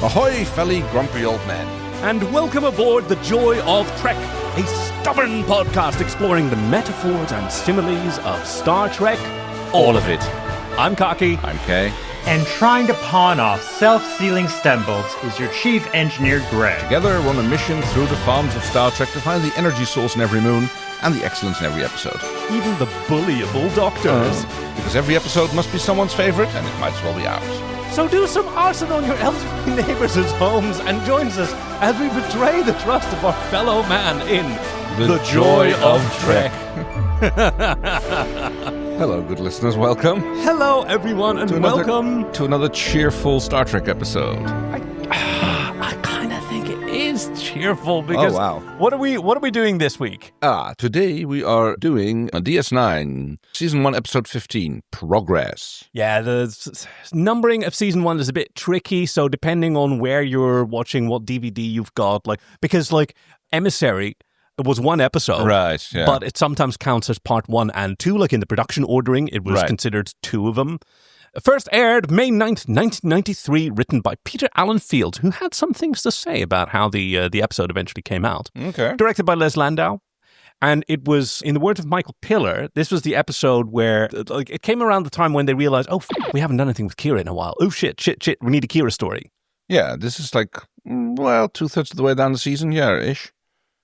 Ahoy, felly grumpy old men. And welcome aboard the Joy of Trek, a stubborn podcast exploring the metaphors and similes of Star Trek. All of it. I'm Cocky. I'm Kay. And trying to pawn off self-sealing stem bolts is your chief engineer, Greg. Together, we're on a mission through the farms of Star Trek to find the energy source in every moon and the excellence in every episode. Even the bullyable doctors. Because every episode must be someone's favorite, and it might as well be ours. So do some arson on your elderly neighbors' homes and join us as we betray the trust of our fellow man in The Joy of Trek. Hello, good listeners. Welcome. Hello, everyone, and welcome to another cheerful Star Trek episode. I kind of think it is cheerful because what are we doing this week? Today we are doing a DS9 Season 1 Episode 15, Progress. Yeah, the numbering of Season 1 is a bit tricky, so depending on where you're watching, what DVD you've got, because Emissary was one episode, right? Yeah. But it sometimes counts as part 1 and 2, like in the production ordering, it was considered 2 of them. First aired May 9th, 1993, written by Peter Allen Fields, who had some things to say about how the episode eventually came out. Okay. Directed by Les Landau. And it was, in the words of Michael Piller, this was the episode where it came around the time when they realized, we haven't done anything with Kira in a while. Oh, shit, we need a Kira story. Yeah, this is 2/3 of the way down the season, ish.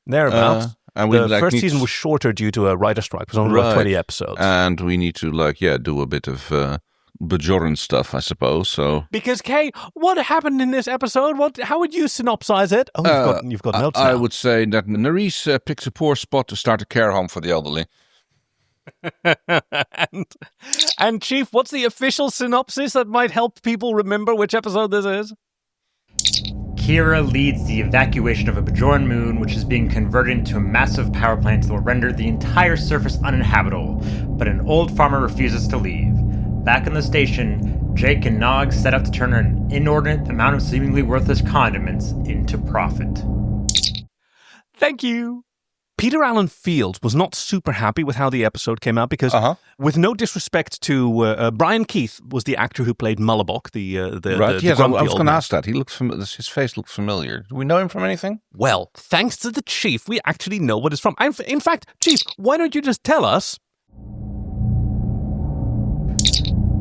Thereabouts. And the first season was shorter due to a writer strike. It was only about 20 episodes. And we need to, do a bit of Bajoran stuff, I suppose. So because, Kay, what happened in this episode? How would you synopsize it? Oh, you've got notes now. I would say that Nerys picks a poor spot to start a care home for the elderly. and Chief, what's the official synopsis that might help people remember which episode this is? Kira leads the evacuation of a Bajoran moon, which is being converted into a massive power plant that will render the entire surface uninhabitable, but an old farmer refuses to leave. Back on the station, Jake and Nog set out to turn an inordinate amount of seemingly worthless condiments into profit. Thank you. Peter Allen Fields was not super happy with how the episode came out because, with no disrespect to Brian Keith, was the actor who played Mullibok, the yes, I was going to ask that. His face looked familiar. Do we know him from anything? Well, thanks to the Chief, we actually know what it's from. In fact, Chief, why don't you just tell us?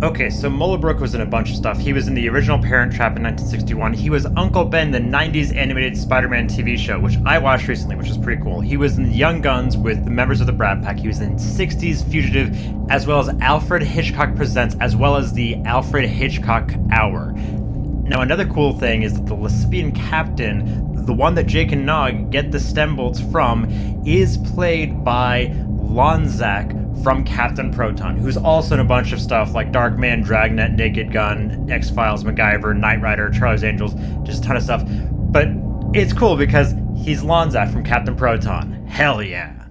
Okay, so Mullibrook was in a bunch of stuff. He was in the original Parent Trap in 1961. He was Uncle Ben, the 90s animated Spider-Man TV show, which I watched recently, which was pretty cool. He was in Young Guns with the members of the Brat Pack. He was in 60s Fugitive, as well as Alfred Hitchcock Presents, as well as the Alfred Hitchcock Hour. Now, another cool thing is that the Lesbian captain, the one that Jake and Nog get the stem bolts from, is played by Lonzak from Captain Proton, who's also in a bunch of stuff like Darkman, Dragnet, Naked Gun, X-Files, MacGyver, Knight Rider, Charlie's Angels, just a ton of stuff. But it's cool because he's Lonzak from Captain Proton. Hell yeah.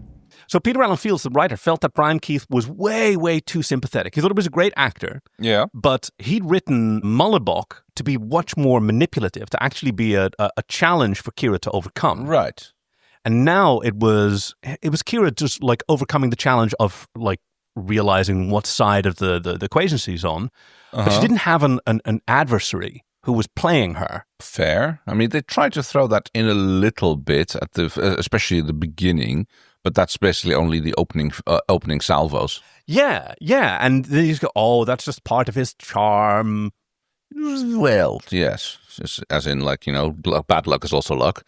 So Peter Allen Fields, the writer, felt that Brian Keith was way, way too sympathetic. He thought he was a great actor. Yeah. But he'd written Mullibok to be much more manipulative, to actually be a challenge for Kira to overcome. Right. And now it was Kira just overcoming the challenge of realizing what side of the equation she's on. But she didn't have an adversary who was playing her. Fair. I mean, they tried to throw that in a little bit at especially at the beginning, but that's basically only the opening salvos. Yeah, and then you go, that's just part of his charm. Well, yes, as in bad luck is also luck.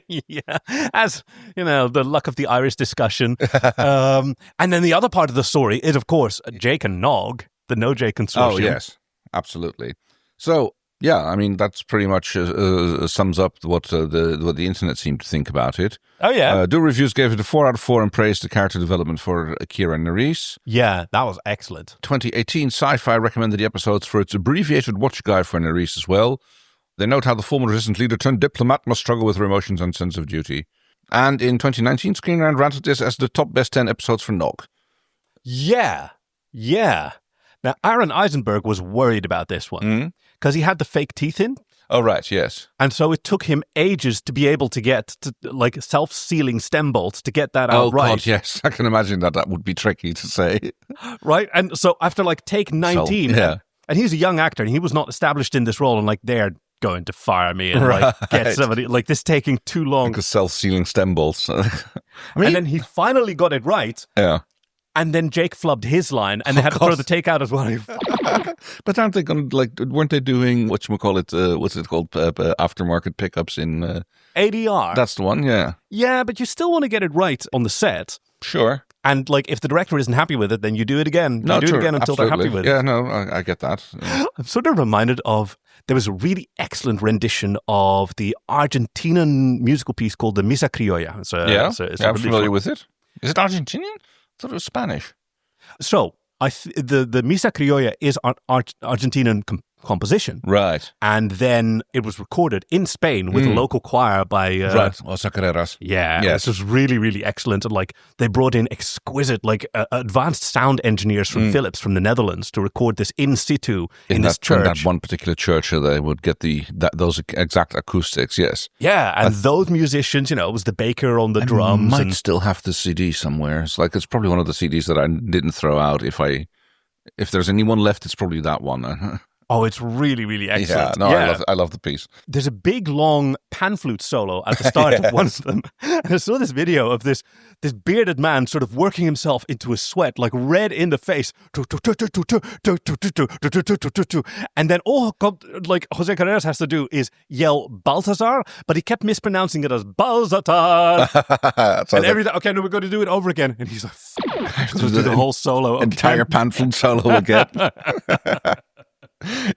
Yeah, as the luck of the Irish discussion. And then the other part of the story is, of course, Jake and Nog, the No Jake consortium. Oh yes, absolutely. So yeah, I mean that's pretty much sums up what the internet seemed to think about it. Oh yeah, Do Reviews gave it a 4 out of 4 and praised the character development for Kira and Nerys. Yeah, that was excellent. 2018 Sci-Fi recommended the episodes for its abbreviated watch guide for Nerys as well. They note how the former resistant leader turned diplomat must struggle with her emotions and sense of duty. And in 2019, Screen Rant ranted this as the top best 10 episodes for Nog. Yeah. Now, Aaron Eisenberg was worried about this one because he had the fake teeth in. Oh, right, yes. And so it took him ages to be able to get to, self-sealing stem bolts to get that out right. Oh, God, yes. I can imagine that would be tricky to say. Right? And so after, take 19... So, yeah. And he's a young actor, and he was not established in this role, and like they're going to fire me and like get somebody, like this taking too long. Because self-sealing stem bolts. And then he finally got it right. Yeah. And then Jake flubbed his line, and they had to throw the take out as well. But aren't they going to, like, weren't they doing, what's it called, aftermarket pickups in... ADR. That's the one, yeah. Yeah, but you still want to get it right on the set. Sure. And, like, if the director isn't happy with it, then you do it again. You do it again until they're happy with it. Yeah, no, I get that. Yeah. I'm sort of reminded of, there was a really excellent rendition of the Argentinian musical piece called the Misa Criolla. I'm familiar with it. Is it Argentinian? I thought it was Spanish. So, the Misa Criolla is an Argentinian composition. Right. And then it was recorded in Spain with a local choir by... right, Osa Carreras. Yeah, yes. It was really, really excellent. And like they brought in exquisite, like advanced sound engineers from Philips, from the Netherlands, to record this in situ in this church. In that one particular church, they would get those exact acoustics, yes. Yeah, and those musicians, it was the baker on the drums. I might still have the CD somewhere. It's probably one of the CDs that I didn't throw out. If there's anyone left, it's probably that one. Oh, it's really, really excellent. I love the piece. There's a big, long pan flute solo at the start of one of them. And I saw this video of this bearded man sort of working himself into a sweat, like red in the face. And then all like Jose Carreras has to do is yell Balthazar, but he kept mispronouncing it as Balzatar. And every time, okay, no, we're going to do it over again. And he's like, I have to do the whole solo. Entire pan flute solo again.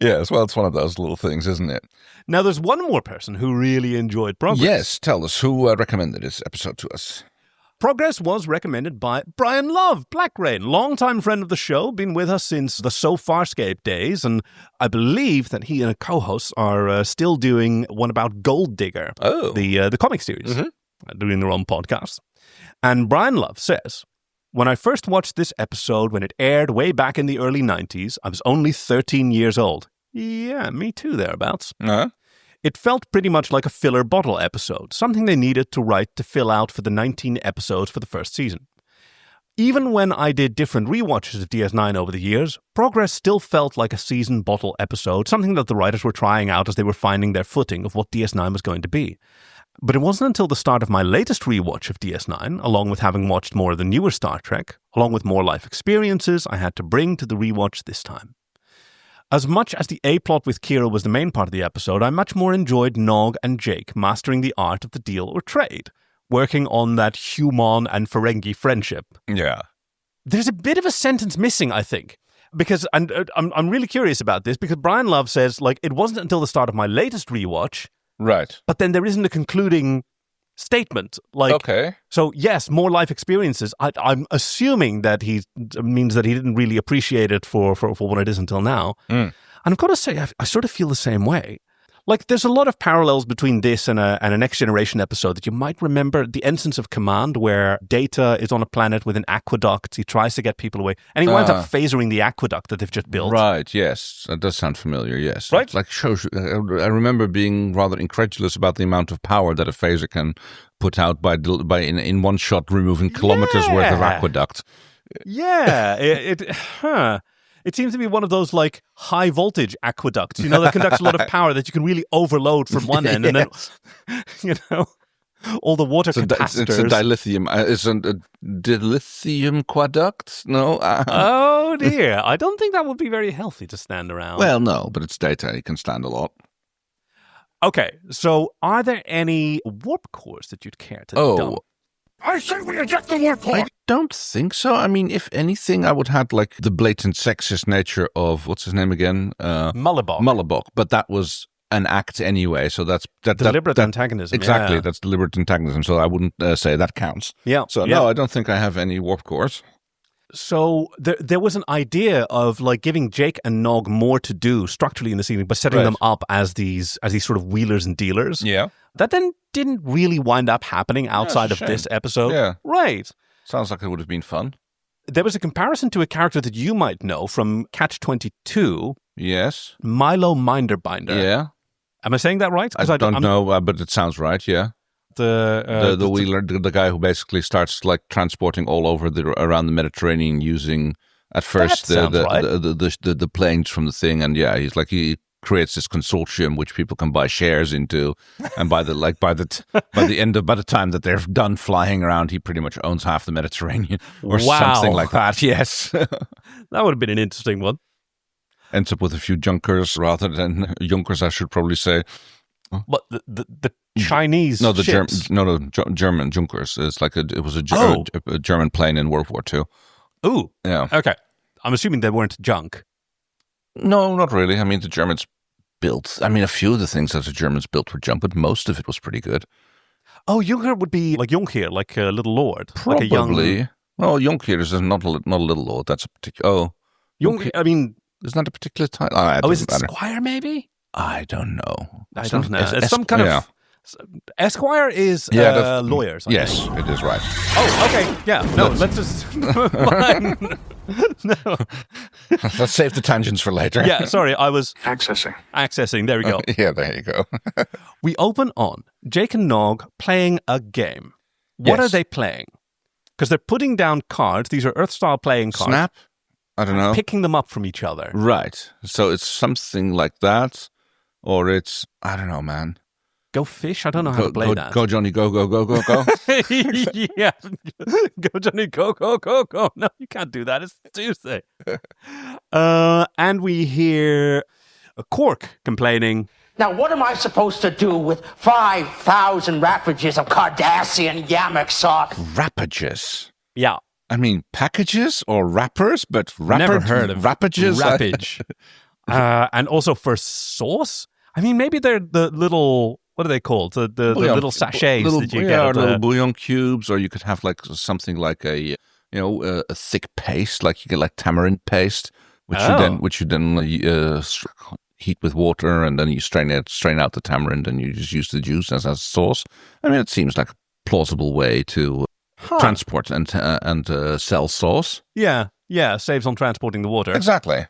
Yes, well, it's one of those little things, isn't it? Now, there's one more person who really enjoyed Progress. Yes, tell us. Who recommended this episode to us? Progress was recommended by Bryan Love, Blackrain, longtime friend of the show, been with us since the So Farscape days, and I believe that he and a co-host are still doing one about Gold Digger, the comic series, doing their own podcast. And Bryan Love says, when I first watched this episode when it aired way back in the early 90s, I was only 13 years old. Yeah, me too, thereabouts. Uh-huh. It felt pretty much like a filler bottle episode, something they needed to write to fill out for the 19 episodes for the first season. Even when I did different rewatches of DS9 over the years, Progress still felt like a season bottle episode, something that the writers were trying out as they were finding their footing of what DS9 was going to be. But it wasn't until the start of my latest rewatch of DS9, along with having watched more of the newer Star Trek, along with more life experiences I had to bring to the rewatch this time. As much as the A-plot with Kira was the main part of the episode, I much more enjoyed Nog and Jake mastering the art of the deal or trade, working on that human and Ferengi friendship. Yeah. There's a bit of a sentence missing, I think. Because, and I'm really curious about this, because Bryan Love says, like, it wasn't until the start of my latest rewatch. Right. But then there isn't a concluding statement. Like, okay. So, yes, more life experiences. I'm assuming that he means that he didn't really appreciate it for what it is until now. And I've got to say, I sort of feel the same way. Like, there's a lot of parallels between this and a Next Generation episode that you might remember. The Ensigns of Command, where Data is on a planet with an aqueduct. He tries to get people away. And he winds up phasering the aqueduct that they've just built. Right, yes. That does sound familiar, yes. Right? It's like shows. I remember being rather incredulous about the amount of power that a phaser can put out by in one shot removing kilometers worth of aqueduct. Yeah. It seems to be one of those, like, high-voltage aqueducts, that conducts a lot of power that you can really overload from one end. And then, all the water capacitors. It's a dilithium. It's a dilithium aqueduct? No? Oh, dear. I don't think that would be very healthy to stand around. Well, no, but it's Data. It can stand a lot. Okay, so are there any warp cores that you'd care to dump? I say we eject the warp core. I don't think so. I mean, if anything, I would have like the blatant sexist nature of, what's his name again? Mullibok. But that was an act anyway, so that's deliberate antagonism. Exactly, yeah. That's deliberate antagonism, so I wouldn't say that counts. Yeah. So no, I don't think I have any warp cores. So there was an idea of like giving Jake and Nog more to do structurally in the season, but setting them up as these sort of wheelers and dealers. Yeah. That then didn't really wind up happening outside of this episode. Yeah. Right. Sounds like it would have been fun. There was a comparison to a character that you might know from Catch-22. Yes. Milo Minderbinder. Yeah. Am I saying that right? I don't know, but it sounds right, yeah. The wheeler, the guy who basically starts like transporting all over around the Mediterranean using at first That the planes from the thing, and he creates this consortium which people can buy shares into, and by the time that they're done flying around, he pretty much owns half the Mediterranean or something like that. Yes, that would have been an interesting one. Ends up with a few junkers rather than Junkers, I should probably say. But the Chinese ships? German Junkers. It's like it was a German plane in World War II. Ooh, yeah. Okay, I'm assuming they weren't junk. No, not really. I mean, the Germans built... I mean, a few of the things that the Germans built were junk, but most of it was pretty good. Oh, Junker would be like Jonkheer, like a little lord. Probably. Like a young... Well, Jonkheer is not a little lord. That's a particular... Oh. Jonkheer, I mean... Isn't that a particular title? Is it Squire, maybe? I don't know. I don't know. It's some kind of... Esquire is lawyers. Yes, it is right. Oh, okay. Yeah. No, let's just... No. Let's save the tangents for later. Yeah, sorry, I was... Accessing. There we go. Yeah, there you go. We open on Jake and Nog playing a game. What are they playing? Because they're putting down cards. These are Earth-style playing cards. Snap? I don't know. Picking them up from each other. Right. So it's something like that, or it's... I don't know, man. Go fish? I don't know how to play that. Go, Johnny, go. Yeah. Go, Johnny, go. No, you can't do that. It's Tuesday. And we hear Quark complaining. Now, what am I supposed to do with 5,000 wrappages of Cardassian Yamak sauce? Wrappages? Yeah. I mean, packages or wrappers, but never heard of wrappages. Wrappage. And also for sauce? I mean, maybe they're the little... What are they called? The little sachets that you get. Little bouillon cubes, or you could have like something like a thick paste, like you get like tamarind paste, which you then heat with water, and then you strain out the tamarind, and you just use the juice as a sauce. I mean, it seems like a plausible way to transport and sell sauce. Yeah, saves on transporting the water. Exactly.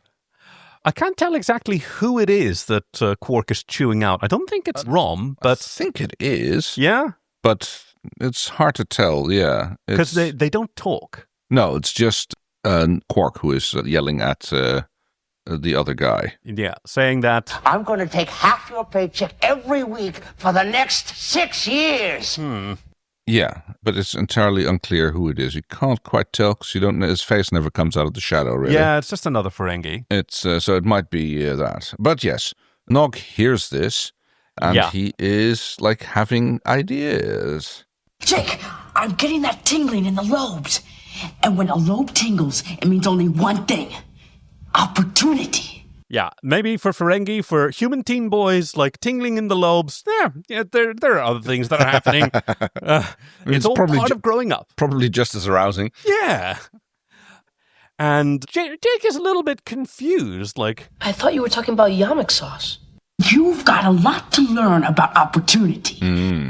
I can't tell exactly who it is that Quark is chewing out. I don't think it's Rom, but... I think it is. Yeah? But it's hard to tell, yeah. Because they don't talk. No, it's just Quark who is yelling at the other guy. Yeah, saying that... I'm going to take half your paycheck every week for the next 6 years. Yeah, but it's entirely unclear who it is. You can't quite tell because you don't know. His face never comes out of the shadow, really. Yeah, it's just another Ferengi. It's so it might be that. But yes, Nog hears this, and he is like having ideas. Jake, I'm getting that tingling in the lobes. And when a lobe tingles, it means only one thing. Opportunity. Yeah, maybe for Ferengi, for human teen boys, like tingling in the lobes, there are other things that are happening. It's all part of growing up. Probably just as arousing. Yeah. And Jake is a little bit confused, like... I thought you were talking about Yamak sauce. You've got a lot to learn about opportunity.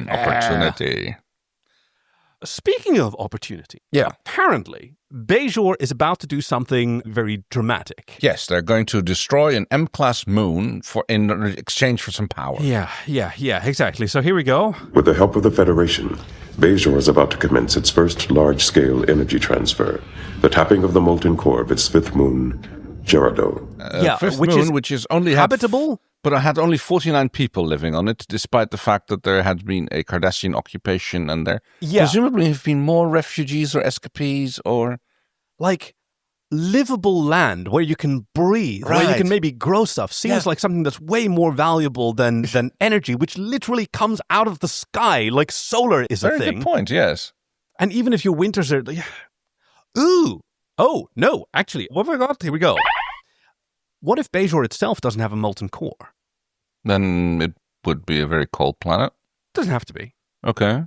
Opportunity. Speaking of opportunity, apparently Bajor is about to do something very dramatic. Yes, they're going to destroy an M-class moon in exchange for some power. Yeah, exactly. So here we go. With the help of the Federation, Bajor is about to commence its first large-scale energy transfer, the tapping of the molten core of its fifth moon, Gerardo. Fifth which moon, is which is only habitable? But it had only 49 people living on it, despite the fact that there had been a Cardassian occupation, and there presumably have been more refugees or escapees or... Like, livable land where you can breathe, where you can maybe grow stuff, seems like something that's way more valuable than energy, which literally comes out of the sky, like solar is a thing. Very good point, yes. And even if your winters are... Ooh! Oh, no, actually, what have I got? Here we go. What if Bajor itself doesn't have a molten core? Then it would be a very cold planet. Doesn't have to be. Okay.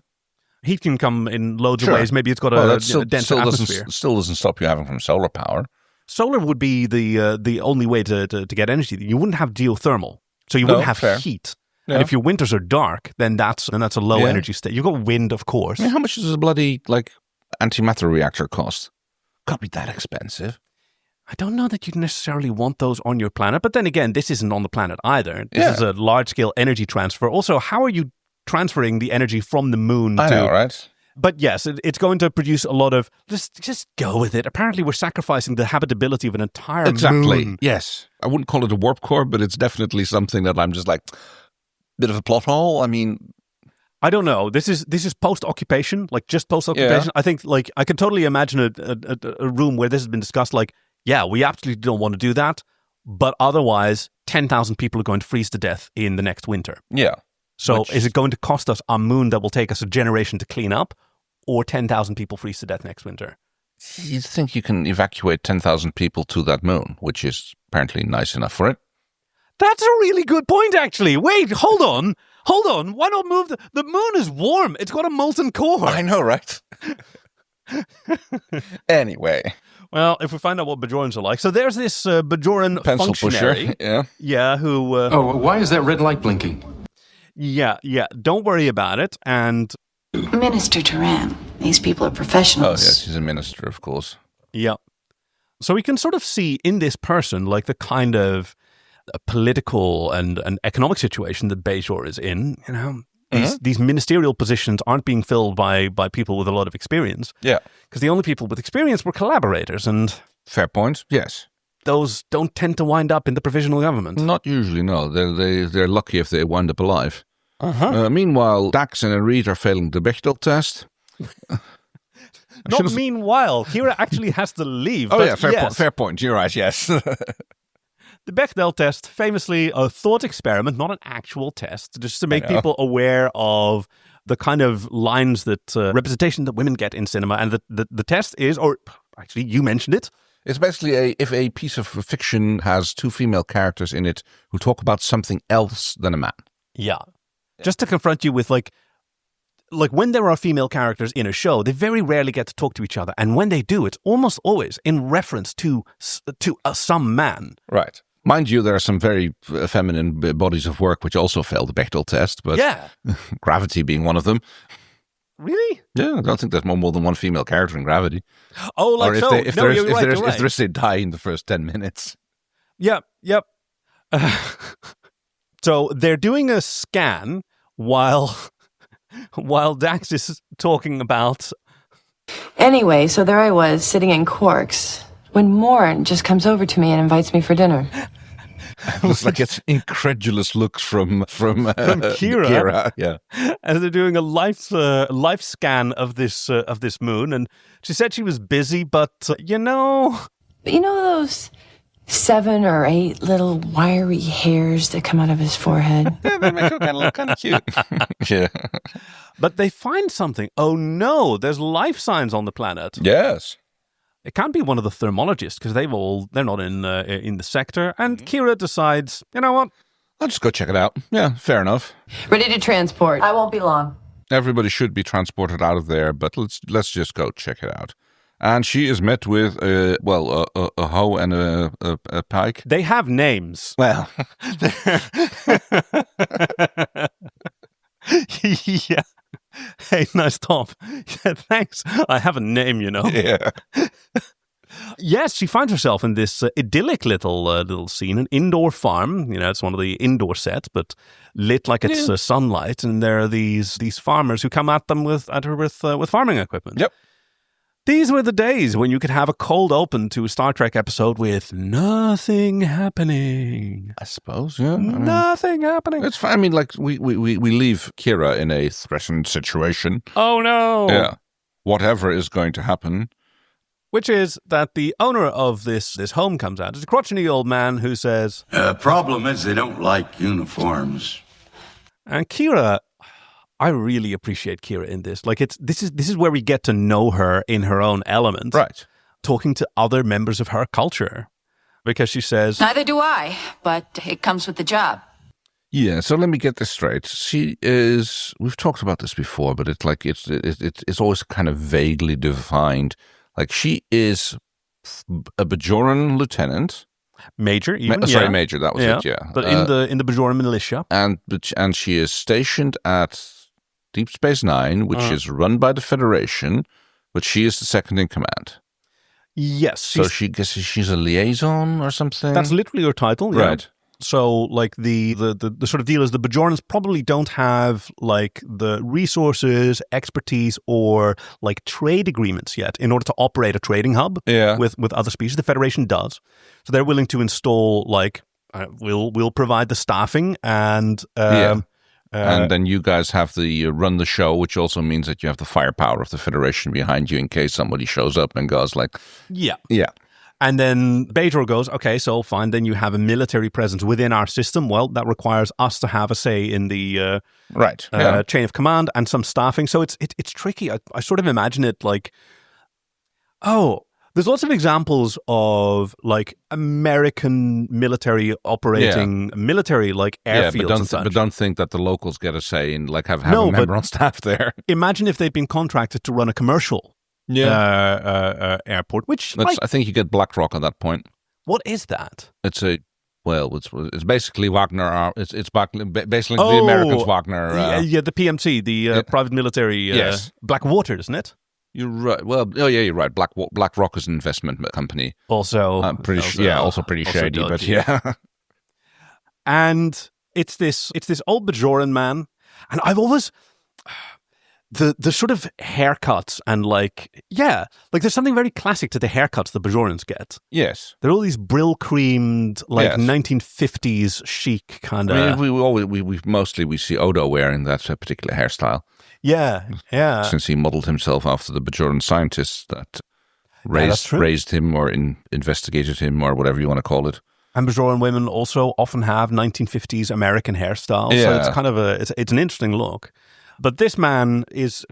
Heat can come in loads of ways. Maybe it's got a denser atmosphere. Still doesn't stop you having from solar power. Solar would be the only way to get energy. You wouldn't have geothermal, so you wouldn't have heat. Yeah. And if your winters are dark, then that's a low energy state. You've got wind, of course. I mean, how much does a bloody antimatter reactor cost? Can't be that expensive. I don't know that you'd necessarily want those on your planet, but then again, this isn't on the planet either. This is a large-scale energy transfer. Also, how are you transferring the energy from the moon I know, right? But yes, it's going to produce a lot of, just go with it. Apparently we're sacrificing the habitability of an entire moon. Yes. I wouldn't call it a warp core, but it's definitely something that I'm just like, bit of a plot hole. I mean, I don't know. This is post-occupation, like just post-occupation. Yeah. I think like I can totally imagine a room where this has been discussed. Like, yeah, we absolutely don't want to do that, but otherwise 10,000 people are going to freeze to death in the next winter. Yeah. So is it going to cost us a moon that will take us a generation to clean up, or 10,000 people freeze to death next winter? You think you can evacuate 10,000 people to that moon, which is apparently nice enough for it? That's a really good point, actually. Wait, hold on. Why not move the moon is warm. It's got a molten core. I know, right? Anyway. Well, if we find out what Bajorans are like. So there's this Bajoran Pencil functionary. pusher, yeah. Yeah, who... why is that red light blinking? Yeah, don't worry about it. And... Minister Turan, these people are Oh, professionals. yes, he's a minister, of course. Yeah. So we can sort of see in this person, like, the kind of political and economic situation that Bajor is in, you know. These ministerial positions aren't being filled by people with a lot of experience. Yeah. Because the only people with experience were collaborators, and... Fair point, yes. Those don't tend to wind up in the provisional government. Not usually, no. They're lucky if they wind up alive. Meanwhile, Dax and Reed are failing the Bechdel test. Meanwhile, Kira actually has to leave. Oh, yeah, fair point. You're right, yes. The Bechdel test, famously a thought experiment, not an actual test, just to make people aware of the kind of lines that representation that women get in cinema. And the test is, or actually, you mentioned it. It's basically if a piece of fiction has two female characters in it who talk about something else than a man. Yeah. Just to confront you with like when there are female characters in a show, they very rarely get to talk to each other. And when they do, it's almost always in reference to some man. Right. Mind you, there are some very feminine bodies of work which also fail the Bechdel test, but Gravity being one of them. Really? Yeah, I don't think there's more than one female character in Gravity. Oh, like or if so. If they die in the first 10 minutes. Yep. So they're doing a scan while Dax is talking about... Anyway, so there I was, sitting in Quarks, when Morn just comes over to me and invites me for dinner. It's like it's incredulous looks from Kira. Yeah, as they're doing a life scan of this moon, and she said she was busy, but you know those 7 or 8 little wiry hairs that come out of his forehead. Yeah, they make him look kind of cute. Yeah, but they find something. Oh no, there's life signs on the planet. Yes. It can't be one of the thermologists because they're not in the sector. And Kira decides, you know what? I'll just go check it out. Yeah, fair enough. Ready to transport. I won't be long. Everybody should be transported out of there, but let's just go check it out. And she is met with a hoe and a pike. They have names. Well, yeah. Hey, nice top. Yeah, thanks. I have a name, you know. Yeah. Yes, she finds herself in this idyllic little scene, an indoor farm. You know, it's one of the indoor sets, but lit like it's sunlight. And there are these farmers who come at her with farming equipment. Yep. These were the days when you could have a cold open to a Star Trek episode with nothing happening. I suppose, yeah. Nothing happening. It's fine. I mean, like, we leave Kira in a threatened situation. Oh, no. Yeah. Whatever is going to happen. Which is that the owner of this home comes out. It's a crotchety old man who says... problem is they don't like uniforms. And Kira... I really appreciate Kira in this. Like this is where we get to know her in her own element. Right. Talking to other members of her culture. Because she says... Neither do I, but it comes with the job. Yeah, so let me get this straight. She is... We've talked about this before, but it's like it's always kind of vaguely defined. Like, she is a Bajoran lieutenant. Major, even. Major, that was it, yeah. But in the Bajoran militia. And she is stationed at Deep Space Nine, which is run by the Federation, but she is the second in command. Yes. So she's a liaison or something? That's literally her title, yeah. Right. So, like, the sort of deal is the Bajorans probably don't have, like, the resources, expertise, or, like, trade agreements yet in order to operate a trading hub with other species. The Federation does. So they're willing to install, like, we'll provide the staffing and... and then you guys have the run the show, which also means that you have the firepower of the Federation behind you in case somebody shows up and goes like... Yeah. Yeah. And then Bajor goes, okay, so fine, then you have a military presence within our system. Well, that requires us to have a say in the chain of command and some staffing. So it's tricky. I sort of imagine it like, there's lots of examples of like American military operating military like airfields and such. But don't think that the locals get a say in like have a member on staff there. Imagine if they've been contracted to run a commercial airport, which I think you get BlackRock at that point. What is that? It's basically Wagner. It's basically the Americans Wagner. The PMC, the private military. Blackwater, isn't it? You're right. Well, you're right. BlackRock is an investment company. Also pretty shady, dodgy. but And it's this old Bajoran man, and I've always. The sort of haircuts and like there's something very classic to the haircuts the Bajorans get. Yes. They're all these brill creamed 1950s chic kind of. I mean, we see Odo wearing that particular hairstyle. Yeah. Since he modeled himself after the Bajoran scientists that raised him or investigated him or whatever you want to call it. And Bajoran women also often have 1950s American hairstyles. Yeah. So it's kind of it's an interesting look. But this man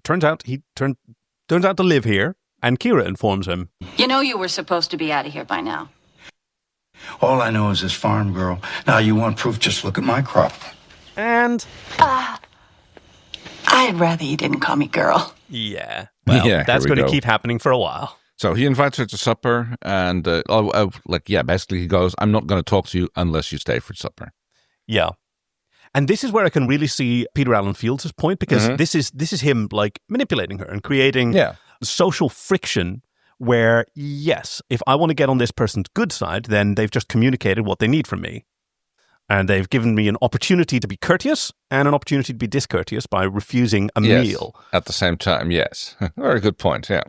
turns out to live here, and Kira informs him. You know you were supposed to be out of here by now. All I know is this farm girl. Now you want proof, just look at my crop. And... I'd rather you didn't call me girl. Yeah. Well, that's going to keep happening for a while. So he invites her to supper, and basically he goes, I'm not going to talk to you unless you stay for supper. Yeah. And this is where I can really see Peter Allen Fields' point, because this is him like manipulating her and creating social friction where, yes, if I want to get on this person's good side, then they've just communicated what they need from me. And they've given me an opportunity to be courteous and an opportunity to be discourteous by refusing a meal. At the same time, yes. Very good point, yeah.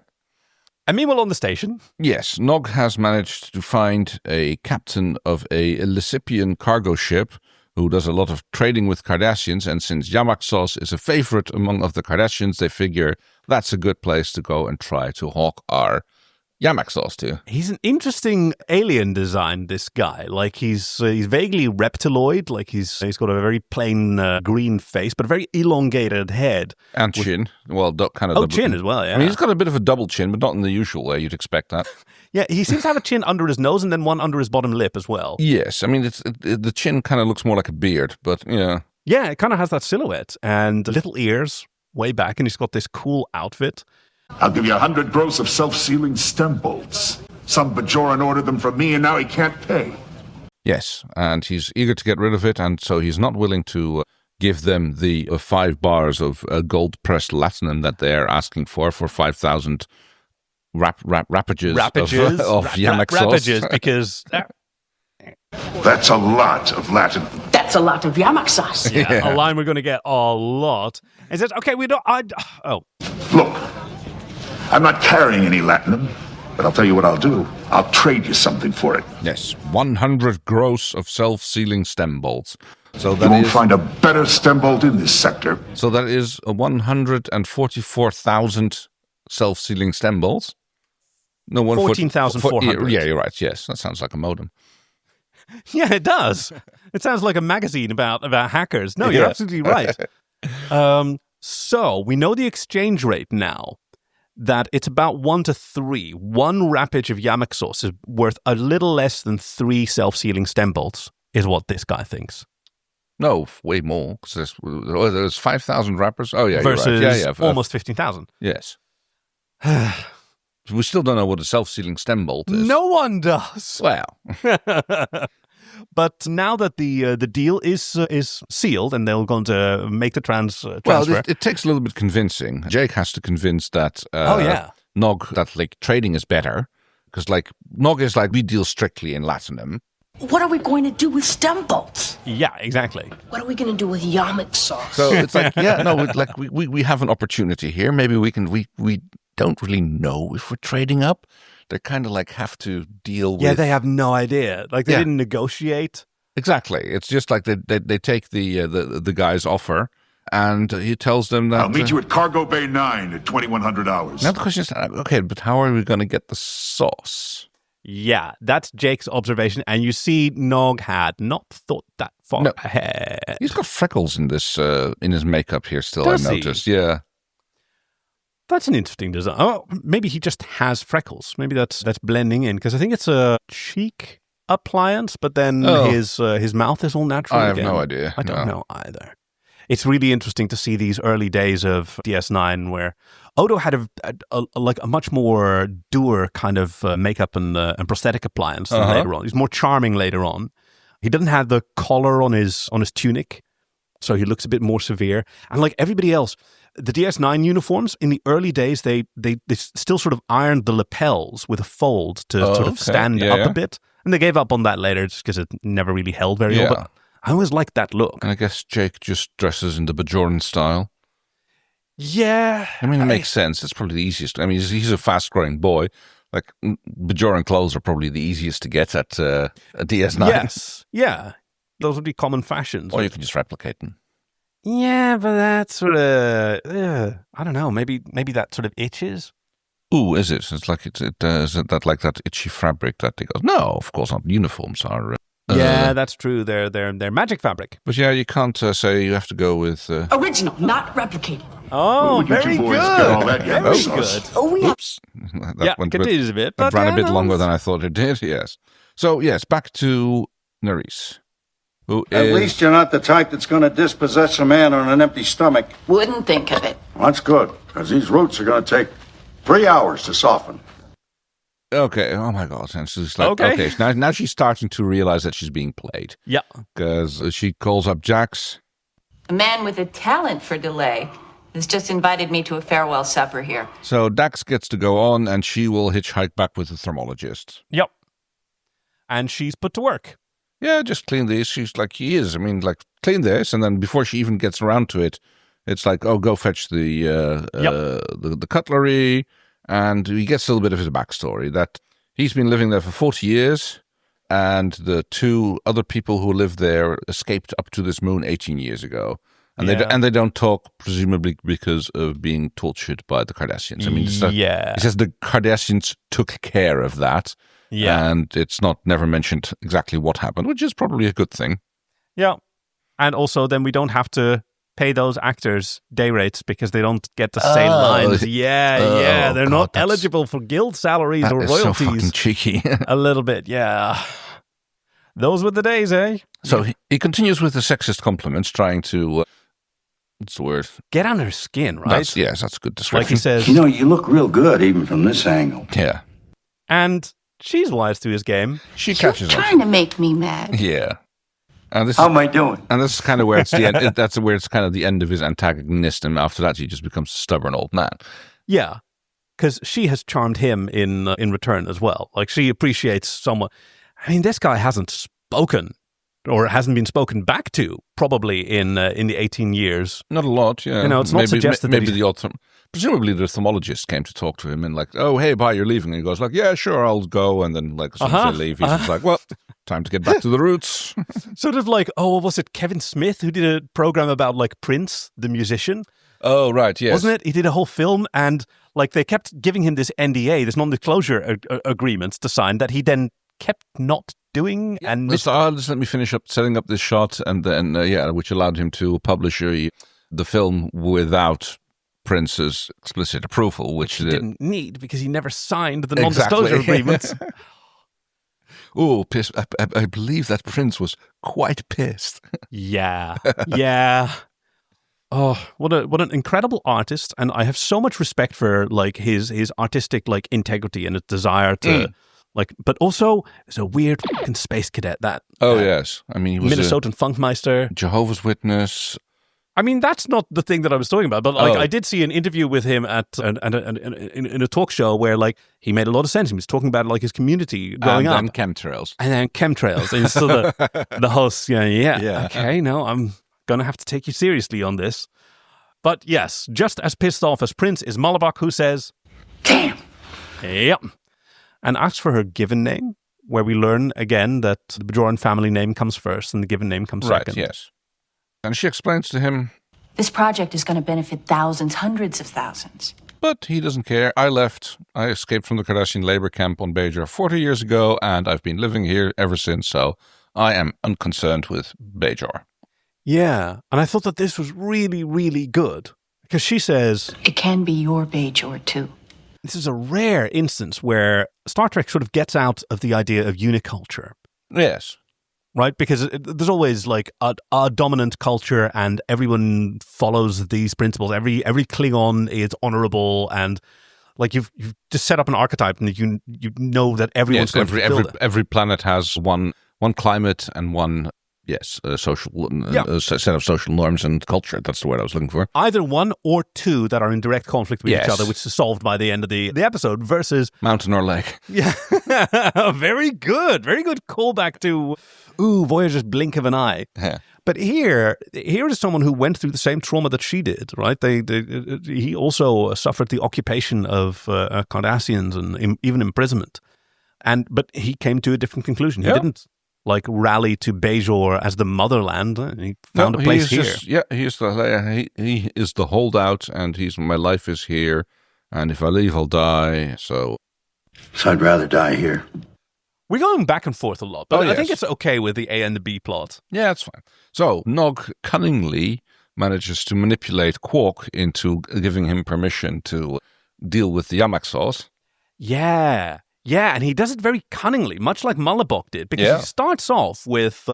And meanwhile on the station... Yes, Nog has managed to find a captain of a Lysipian cargo ship who does a lot of trading with Cardassians, and since Yamak sauce is a favorite among of the Cardassians, they figure that's a good place to go and try to hawk our Yamak sauce to. He's an interesting alien design, this guy. Like he's vaguely reptiloid, like he's got a very plain green face, but a very elongated head. And chin. Well, kind of chin as well, yeah. I mean, he's got a bit of a double chin, but not in the usual way you'd expect that. Yeah, he seems to have a chin under his nose and then one under his bottom lip as well. Yes, I mean, the chin kind of looks more like a beard, but yeah. Yeah, it kind of has that silhouette and little ears way back, and he's got this cool outfit. I'll give you 100 gross of self-sealing stem bolts. Some Bajoran ordered them from me, and now he can't pay. Yes, and he's eager to get rid of it, and so he's not willing to give them the 5 bars of gold-pressed latinum that they're asking for 5,000 rapages of Yamak sauce. Rapages, because... That's a lot of latinum. That's a lot of Yamak sauce. Yeah, a line we're going to get a lot. He says, okay, we don't... Look, I'm not carrying any latinum, but I'll tell you what I'll do. I'll trade you something for it. Yes, 100 gross of self-sealing stem bolts. So that you won't find a better stem bolt in this sector. So that is 144,000 self-sealing stem bolts. No, 14,400. Yeah, you're right. Yes, that sounds like a modem. Yeah, it does. It sounds like a magazine about hackers. No, you're absolutely right. So we know the exchange rate now. That it's about 1 to 3. 1 rapage of Yamak sauce is worth a little less than 3 self-sealing stem bolts, is what this guy thinks. No, way more. Because there's 5,000 wrappers. Oh, yeah, versus you're right. almost 15,000. Yes. We still don't know what a self-sealing stem bolt is. No one does. Well. But now that the deal is sealed and they're going to make the transfer. Well, it takes a little bit convincing. Jake has to convince that Nog that like trading is better because like Nog is like we deal strictly in latinum. What are we going to do with stem bolts? Yeah, exactly. What are we going to do with yamak sauce? So it's like, we have an opportunity here. Maybe we don't really know if we're trading up. They kind of like have to deal with... Yeah, they have no idea. Like, they didn't negotiate. Exactly. It's just like they take the guy's offer, and he tells them that... I'll meet you at Cargo Bay 9 at $2,100. Now the question is, okay, but how are we going to get the sauce? Yeah, that's Jake's observation, and you see Nog had not thought that far ahead. He's got freckles in this in his makeup here still, Does I he? noticed. Yeah. That's an interesting design. Oh, maybe he just has freckles. Maybe that's blending in, because I think it's a cheek appliance, but then his mouth is all natural I have again. no idea. I don't know either. It's really interesting to see these early days of DS9 where Odo had a much more dour kind of makeup and prosthetic appliance than later on. He's more charming later on. He doesn't have the collar on his tunic, so he looks a bit more severe. And like everybody else, the DS9 uniforms in the early days, they still sort of ironed the lapels with a fold to sort of stand up a bit. And they gave up on that later just because it never really held very well. But I always liked that look. And I guess Jake just dresses in the Bajoran style. Yeah. I mean, it makes sense. It's probably the easiest. I mean, he's a fast-growing boy. Like, Bajoran clothes are probably the easiest to get at a DS9. Yes. Yeah. Those would be common fashions. Or you can just replicate them. Yeah, but that sort of, I don't know, maybe that sort of itches. Ooh, is it? It's like is it that like that itchy fabric that they go? No, of course not. Uniforms are. Yeah, that's true. They're magic fabric. But yeah, you can't say you have to go with Original, not replicated. Oh, very good. Very good. Oh, yeah. Oops. That continues a bit. That ran a bit longer than I thought it did. Yes. So yes, back to Nerys. At least you're not the type that's going to dispossess a man on an empty stomach. Wouldn't think of it. Well, that's good, because these roots are going to take 3 hours to soften. Okay. Oh my God. And she's like, okay. So now she's starting to realize that she's being played. Yeah. Because she calls up Jax. A man with a talent for delay has just invited me to a farewell supper here. So Dax gets to go on, and she will hitchhike back with the thermologist. Yep. And she's put to work. Yeah, just clean this. She's like, he is. I mean, like, clean this, and then before she even gets around to it, it's like, oh, go fetch the cutlery. And he gets a little bit of his backstory that he's been living there for 40 years, and the 2 other people who lived there escaped up to this moon 18 years ago. And they don't talk, presumably because of being tortured by the Cardassians. I mean, he says the Cardassians took care of that. Yeah. And it's never mentioned exactly what happened, which is probably a good thing. Yeah. And also then we don't have to pay those actors day rates because they don't get to say lines. Yeah. They're not eligible for guild salaries or royalties. So fucking cheeky. A little bit, yeah. Those were the days, eh? So he continues with the sexist compliments, trying to... what's the word? Get on her skin, right? That's a good description. Like he says... You know, you look real good even from this angle. Yeah. And she's wise to his game. She catches on. You're trying to make me mad. Yeah. And How am I doing? And this is kind of where it's the end. That's where it's kind of the end of his antagonist, and after that, he just becomes a stubborn old man. Yeah, because she has charmed him in return as well. Like, she appreciates someone. I mean, this guy hasn't spoken, or hasn't been spoken back to, probably in the 18 years. Not a lot, yeah. You know, it's not suggested maybe that presumably the thermologist came to talk to him and like, oh, hey, bye, you're leaving. And he goes like, yeah, sure, I'll go. And then like, as soon as they leave, he's just like, well, time to get back to the roots. Sort of like, was it Kevin Smith who did a program about like Prince, the musician? Oh, right, yes. Wasn't it? He did a whole film, and like they kept giving him this NDA, this non-disclosure agreement to sign that he then kept not doing. Yeah, and just let me finish up setting up this shot, and then which allowed him to publish the film without Prince's explicit approval, which he didn't need because he never signed the non-disclosure agreements. Oh, pissed! I believe that Prince was quite pissed. Yeah. Oh, what an incredible artist, and I have so much respect for like his artistic like integrity and his desire to like, but also there's a weird fucking space cadet that. Oh yes, I mean he was Minnesotan Funkmeister, Jehovah's Witness. I mean, that's not the thing that I was talking about, but I did see an interview with him in a talk show where he made a lot of sense. He was talking about his community growing up. And then chemtrails. And so the host, okay, no, I'm going to have to take you seriously on this. But yes, just as pissed off as Prince is Malabok, who says, Damn! Yep. And asks for her given name, where we learn again that the Bajoran family name comes first and the given name comes second. Right, yes. And she explains to him, This project is going to benefit thousands, hundreds of thousands. but he doesn't care. I escaped from the Kardashian labor camp on Bajor 40 years ago, and I've been living here ever since, so I am unconcerned with Bajor. Yeah, and I thought that this was really, really good, because she says, It can be your Bajor, too. This is a rare instance where Star Trek sort of gets out of the idea of uniculture. Yes. Right? Because there's always a dominant culture and everyone follows these principles. Every Klingon is honorable and you've just set up an archetype and you know that everyone's going to fulfill it. Every planet has one climate and one social set of social norms and culture. That's the word I was looking for. Either one or two that are in direct conflict with each other, which is solved by the end of the episode, versus mountain or lake. Yeah, very good callback to Voyager's blink of an eye. Yeah. But here is someone who went through the same trauma that she did. Right? He also suffered the occupation of Cardassians and even imprisonment, but he came to a different conclusion. He didn't rally to Bajor as the motherland. He found a place here. He is the holdout, and my life is here, and if I leave, I'll die. So I'd rather die here. We're going back and forth a lot, but I think it's okay with the A and the B plot. Yeah, it's fine. So Nog cunningly manages to manipulate Quark into giving him permission to deal with the Yamak sauce. Yeah, and he does it very cunningly, much like Malabok did, because he starts off with...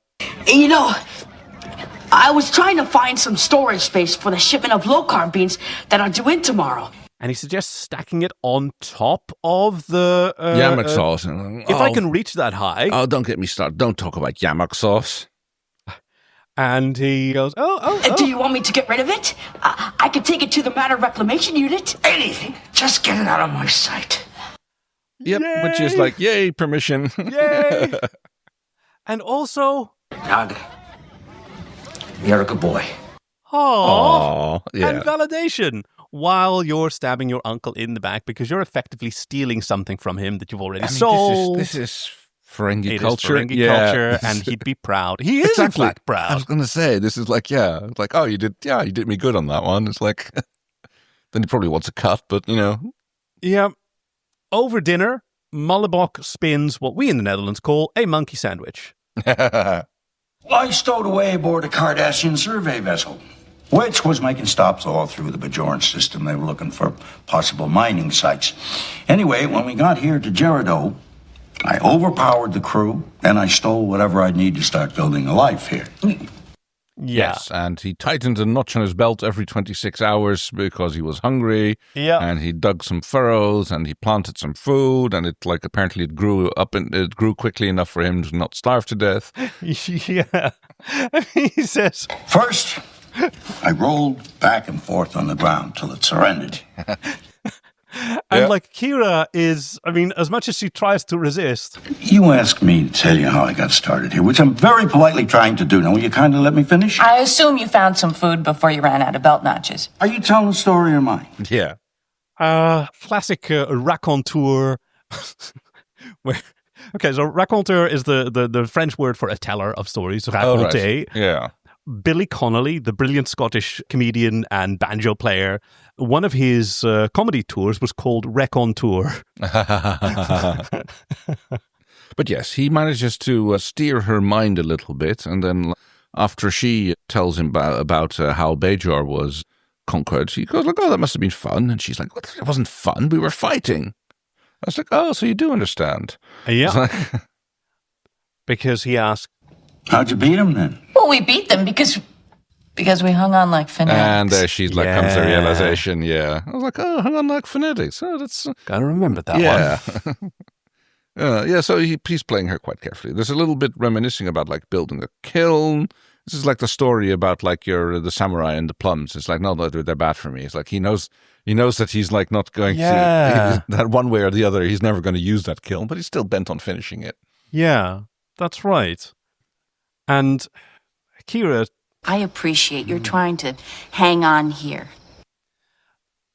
I was trying to find some storage space for the shipment of low-carb beans that are due in tomorrow. And he suggests stacking it on top of the... Yamak sauce. If I can reach that high... Oh, don't get me started. Don't talk about Yamak sauce. And he goes, Do you want me to get rid of it? I could take it to the matter reclamation unit. Anything. Just get it out of my sight. Yep, yay! Which is yay, permission. Yay! And also... Nog, you're a good boy. Aww. Yeah. And validation. While you're stabbing your uncle in the back because you're effectively stealing something from him that you've already sold. This is Ferengi culture. culture, and he'd be proud. He is in fact proud. I was going to say, this is oh, you did me good on that one. It's then he probably wants a cut, but Yeah. Over dinner, Malabok spins what we in the Netherlands call a monkey sandwich. I stowed away aboard a Cardassian survey vessel, which was making stops all through the Bajoran system. They were looking for possible mining sites. Anyway, when we got here to Gerardo, I overpowered the crew, and I stole whatever I'd need to start building a life here. Yes, and he tightened a notch on his belt every 26 hours because he was hungry. Yeah. And he dug some furrows and he planted some food, and apparently it grew up and it grew quickly enough for him to not starve to death. Yeah. He says, First, I rolled back and forth on the ground till it surrendered. And Kira is, as much as she tries to resist. You asked me to tell you how I got started here, which I'm very politely trying to do. Now, will you kind of let me finish? I assume you found some food before you ran out of belt notches. Are you telling a story or mine? Yeah. Classic raconteur. So raconteur is the French word for a teller of stories, raconter. Right. Yeah. Billy Connolly, the brilliant Scottish comedian and banjo player, one of his comedy tours was called Raconteur. But yes, he manages to steer her mind a little bit, and then after she tells him about how Bajor was conquered, he goes oh, that must have been fun. And she's like, what? It wasn't fun. We were fighting. I was like, oh, so you do understand. Yeah. Because he asked, how'd you beat him then? Well, we beat them because we hung on like fanatics. And there she's comes the realization, I was like, oh, hung on like fanatics. Oh, that's... Gotta remember that one. So he's playing her quite carefully. There's a little bit reminiscing about building a kiln This is like the story about like the samurai and the plums. It's like, no, they're bad for me. It's like he knows that he's like not going to, that one way or the other, he's never going to use that kiln, but he's still bent on finishing it. Yeah, that's right. And Kira... I appreciate you're trying to hang on here.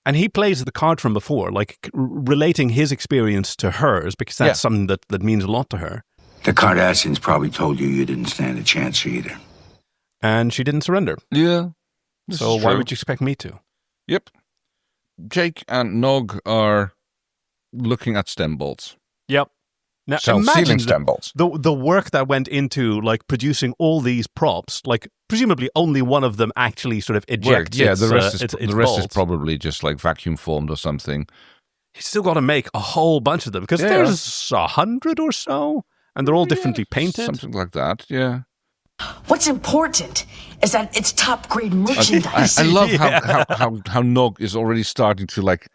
And he plays the card from before, like relating his experience to hers, because that's something that means a lot to her. The Cardassians probably told you didn't stand a chance either. And she didn't surrender. Yeah. So why would you expect me to? Yep. Jake and Nog are looking at stem bolts. Yep. Now, self-sealing stem bolts. The work that went into like producing all these props, like presumably only one of them actually sort of ejects. Yeah, the rest is is probably just like vacuum formed or something. He's still got to make a whole bunch of them because there's 100 or so, and they're all differently painted. Something like that. Yeah. What's important is that it's top grade merchandise. I love how Nog is already starting to like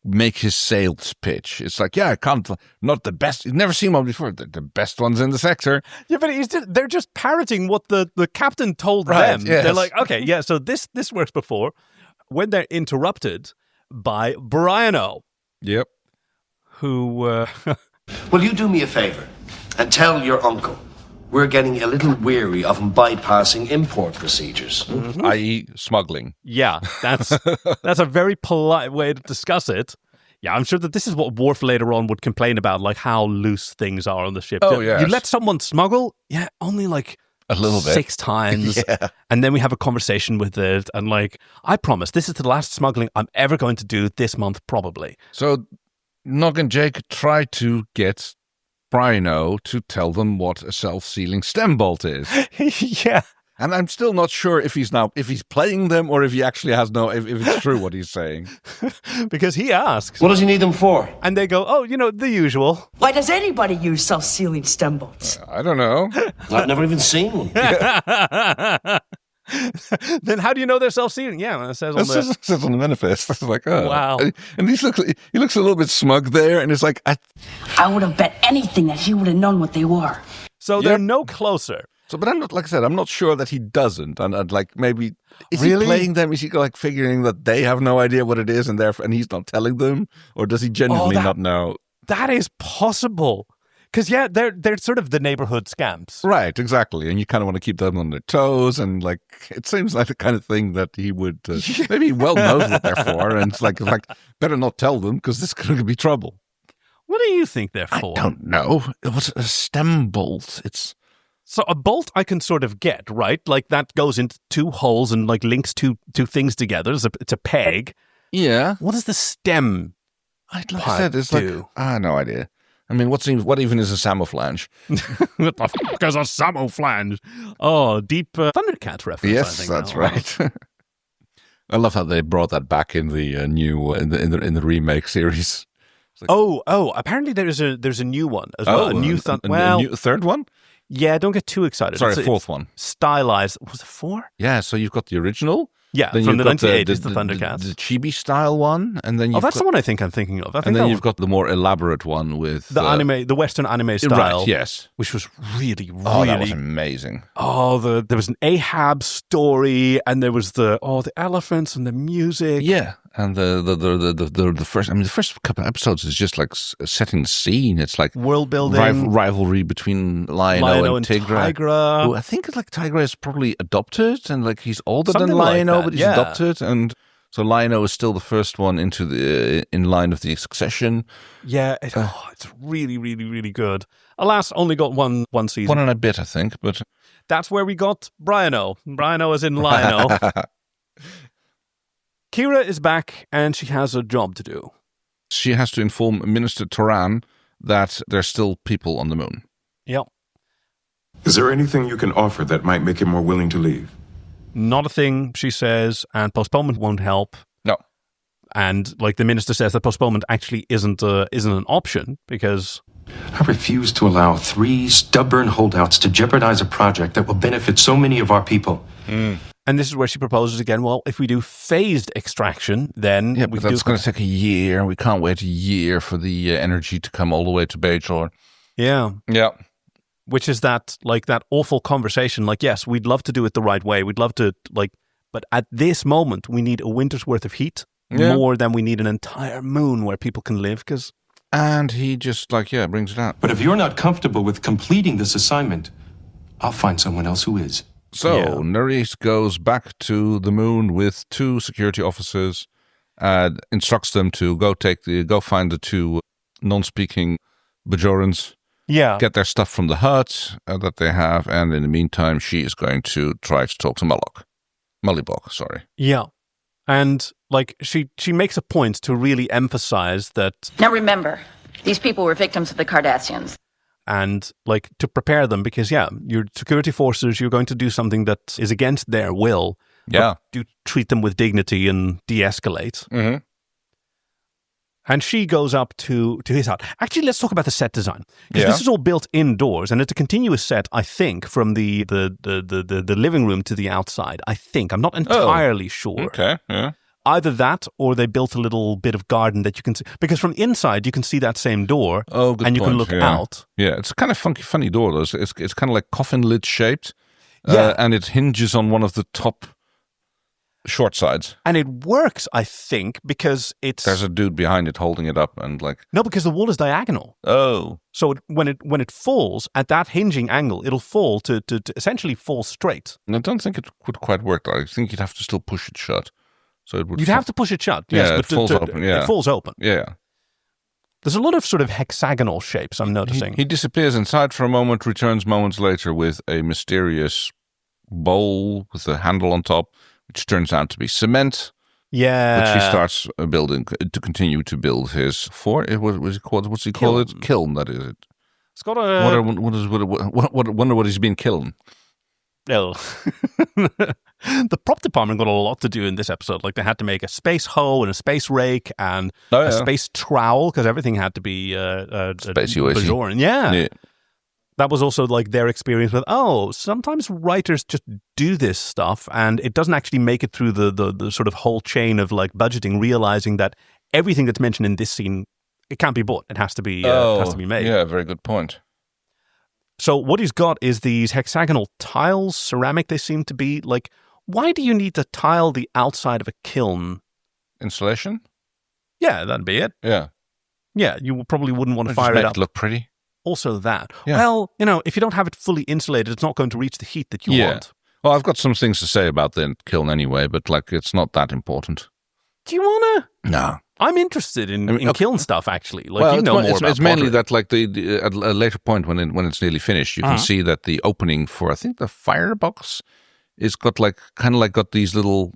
make his sales pitch. It's like, I can't, not the best. You've never seen one before. The best ones in the sector. Yeah, but they're just parroting what the captain told them. Yes. They're like, okay, yeah, so this works before. When they're interrupted by Brian-O. Yep. Who... Will you do me a favor and tell your uncle we're getting a little weary of him bypassing import procedures. Mm-hmm. I.e. smuggling. Yeah, that's a very polite way to discuss it. Yeah, I'm sure that this is what Worf later on would complain about, like how loose things are on the ship. Oh, yeah. You let someone smuggle? Yeah, only like a little bit. 6 times. Yeah. And then we have a conversation with it. And like, I promise, this is the last smuggling I'm ever going to do this month, probably. So Nog and Jake try to get Brian-O to tell them what a self-sealing stem bolt is. Yeah. And I'm still not sure if he's playing them or if he actually has if it's true what he's saying. Because he asks. What does he need them for? And they go, oh, the usual. Why does anybody use self-sealing stem bolts? I don't know. I've never even seen one. Then how do you know they're self-sealing? Yeah, it says on the manifest. It's like, oh. Wow. And he looks a little bit smug there, and it's like... I would have bet anything that he would have known what they were. So they're no closer. So, but I'm not, like I said, I'm not sure that he doesn't. And like, maybe... Is really? He playing them? Is he like figuring that they have no idea what it is and he's not telling them? Or does he genuinely not know? That is possible. Because, yeah, they're sort of the neighborhood scamps. Right, exactly. And you kind of want to keep them on their toes. And, like, it seems like the kind of thing that he would... maybe he well knows what they're for. And it's like better not tell them because this could be trouble. What do you think they're for? I don't know. What's a stem bolt? So a bolt I can sort of get, right? Like, that goes into 2 holes and, like, links two things together. It's a peg. Yeah. What does the stem like I said, it's do? Like... I have no idea. I mean, what even is a samoflange? What the fuck is a samoflange? Oh, deep Thundercat reference. Yes, I think that's right. I love how they brought that back in the new in the remake series. Like, apparently there's a new one as well. A new third one. Yeah, don't get too excited. Sorry, 4th one. Stylized. Was it 4? Yeah, so you've got the original. Yeah, then from the 1980s, the Thundercats. The chibi style one, and then that's the one I think I'm thinking of. And then you've got the more elaborate one with the anime, the Western anime style. Right, yes, which was really, that was amazing. Oh, there was an Ahab story, and there was the elephants and the music. Yeah, and the first couple of episodes is just like setting the scene. It's like world building, rivalry between Lion-O and Tigra. Who I think like Tigra is probably adopted, and like he's older than Lion-O. But he's adopted, and so Lion-O is still the first one in line of the succession. Yeah, it's really, really, really good. Alas, only got one season. 1 and a bit, I think, but that's where we got Brian-O. Brian-O is in Lion-O. Kira is back, and she has a job to do. She has to inform Minister Turan that there's still people on the moon. Yep. Is there anything you can offer that might make him more willing to leave? Not a thing, she says, and postponement won't help. No. And like the minister says that postponement actually isn't an option because... I refuse to allow 3 stubborn holdouts to jeopardize a project that will benefit so many of our people. And this is where she proposes again, well, if we do phased extraction, then... Yeah, but that's going to take a year. We can't wait a year for the energy to come all the way to Bajor. Yeah. Yeah. Which is that awful conversation. Like, yes, we'd love to do it the right way. We'd love to but at this moment, we need a winter's worth of heat more than we need an entire moon where people can live. And he just brings it out. But if you're not comfortable with completing this assignment, I'll find someone else who is. So Nerys goes back to the moon with 2 security officers and instructs them to go find the 2 non-speaking Bajorans. Yeah. Get their stuff from the hut that they have, and in the meantime, she is going to try to talk to Mullibok, sorry. Yeah. And she makes a point to really emphasize that. Now remember, these people were victims of the Cardassians. And to prepare them, because your security forces, you're going to do something that is against their will. Yeah. Do treat them with dignity and de-escalate. Mm-hmm. And she goes up to his hut. Actually, let's talk about the set design. Because this is all built indoors, and it's a continuous set, I think, from the living room to the outside. I think. I'm not entirely sure. Okay, yeah. Either that, or they built a little bit of garden that you can see. Because from inside, you can see that same door, and you can look out. Yeah, it's a kind of funny door, though. It's kind of like coffin lid shaped. And it hinges on one of the top short sides. And it works, I think, because there's a dude behind it holding it up and No, because the wall is diagonal. Oh. So when it falls at that hinging angle, it'll fall to essentially fall straight. I don't think it would quite work, though. I think you'd have to still push it shut. So it would You'd have to push it shut, yes. Yeah, but it falls open, yeah. It falls open. Yeah. There's a lot of sort of hexagonal shapes, I'm noticing. He disappears inside for a moment, returns moments later with a mysterious bowl with a handle on top, which turns out to be cement. Yeah. Which he starts building to continue to build his what's he call it? Kiln, that is it. It's got a... Wonder what he's been killing. Well, the prop department got a lot to do in this episode. They had to make a space hoe and a space rake and a space trowel, because everything had to be space Bajoran. Yeah. That was also their experience with, sometimes writers just do this stuff and it doesn't actually make it through the sort of whole chain of budgeting, realizing that everything that's mentioned in this scene, it can't be bought. It has to be made. Yeah, very good point. So what he's got is these hexagonal tiles, ceramic they seem to be. Why do you need to tile the outside of a kiln? Insulation? Yeah, that'd be it. Yeah. Yeah, you probably wouldn't want to fire it up. It look pretty. Also that. Yeah. Well, if you don't have it fully insulated, it's not going to reach the heat that you want. Well, I've got some things to say about the kiln anyway, but it's not that important. Do you want to? No. I'm interested in kiln stuff, actually. More about it's mainly that, at a later point when it's nearly finished, you can see that the opening for, I think, the firebox is got got these little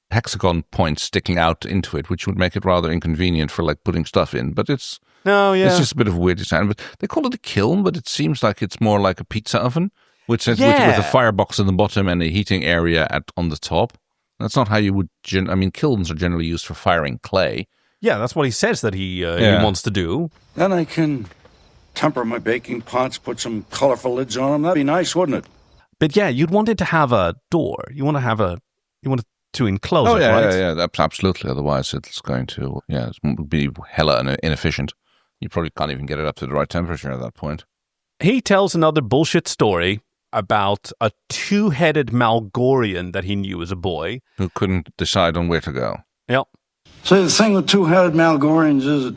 hexagon points sticking out into it, which would make it rather inconvenient for putting stuff in. But it's it's just a bit of a weird design. But they call it a kiln, but it seems like it's more like a pizza oven, with a firebox in the bottom and a heating area on the top. That's not how you would. Kilns are generally used for firing clay. Yeah, that's what he says that he wants to do. Then I can temper my baking pots, put some colorful lids on them. That'd be nice, wouldn't it? But yeah, you'd want it to have a door. You want it to enclose it, right? Yeah, absolutely. Otherwise, it's going to it would be hella inefficient. You probably can't even get it up to the right temperature at that point. He tells another bullshit story about a 2-headed Malgorian that he knew as a boy. Who couldn't decide on where to go. Yep. So the thing with 2-headed Malgorians is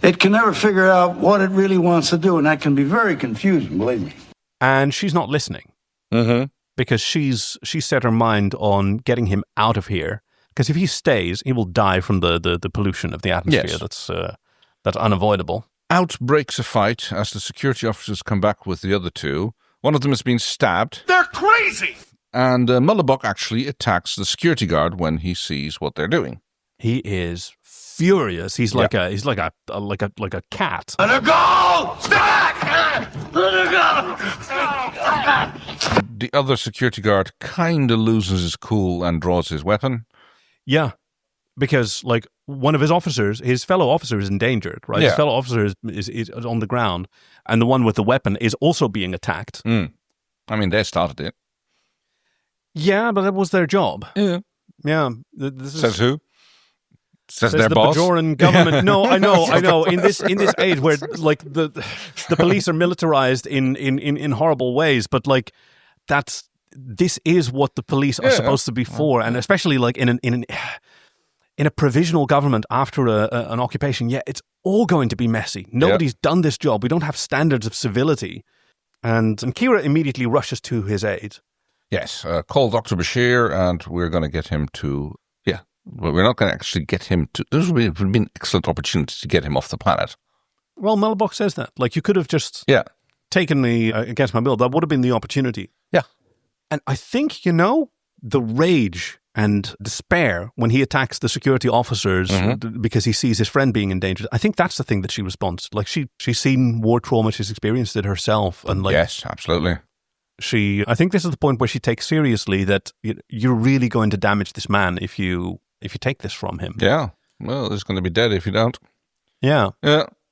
it can never figure out what it really wants to do, and that can be very confusing, believe me. And she's not listening. Mm-hmm. Because she's set her mind on getting him out of here. Because if he stays, he will die from the pollution of the atmosphere. Yes. That's unavoidable. Out breaks a fight as the security officers come back with the other 2. One of them has been stabbed. They're crazy! And Mullibok actually attacks the security guard when he sees what they're doing. He is furious. He's like a cat. Let her go! Stop! Let her go! The other security guard kind of loses his cool and draws his weapon. Yeah, because one of his fellow officer is endangered, right? Yeah. His fellow officer is on the ground, and the one with the weapon is also being attacked. They started it. Yeah, but that was their job. Yeah. Yeah. Says who? Says their the boss. Bajoran government. No, I know. In this age where like the police are militarized in horrible ways, but like this is what the police are supposed to be for, and especially like in a provisional government after an occupation. Yeah, it's all going to be messy. Nobody's done this job. We don't have standards of civility, and Kira immediately rushes to his aid. Yes, call Dr. Bashir, and we're going to get him to. But we're not going to actually get him to... This would be an excellent opportunity to get him off the planet. Well, Melbach says that. Like, you could have just taken me against my will. That would have been the opportunity. Yeah. And I think, the rage and despair when he attacks the security officers because he sees his friend being endangered, I think that's the thing that she responds. Like, she's seen war trauma, she's experienced it herself. And like, yes, absolutely. I think this is the point where she takes seriously that you're really going to damage this man if you take this from him. Yeah. Well, he's going to be dead if you don't. Yeah.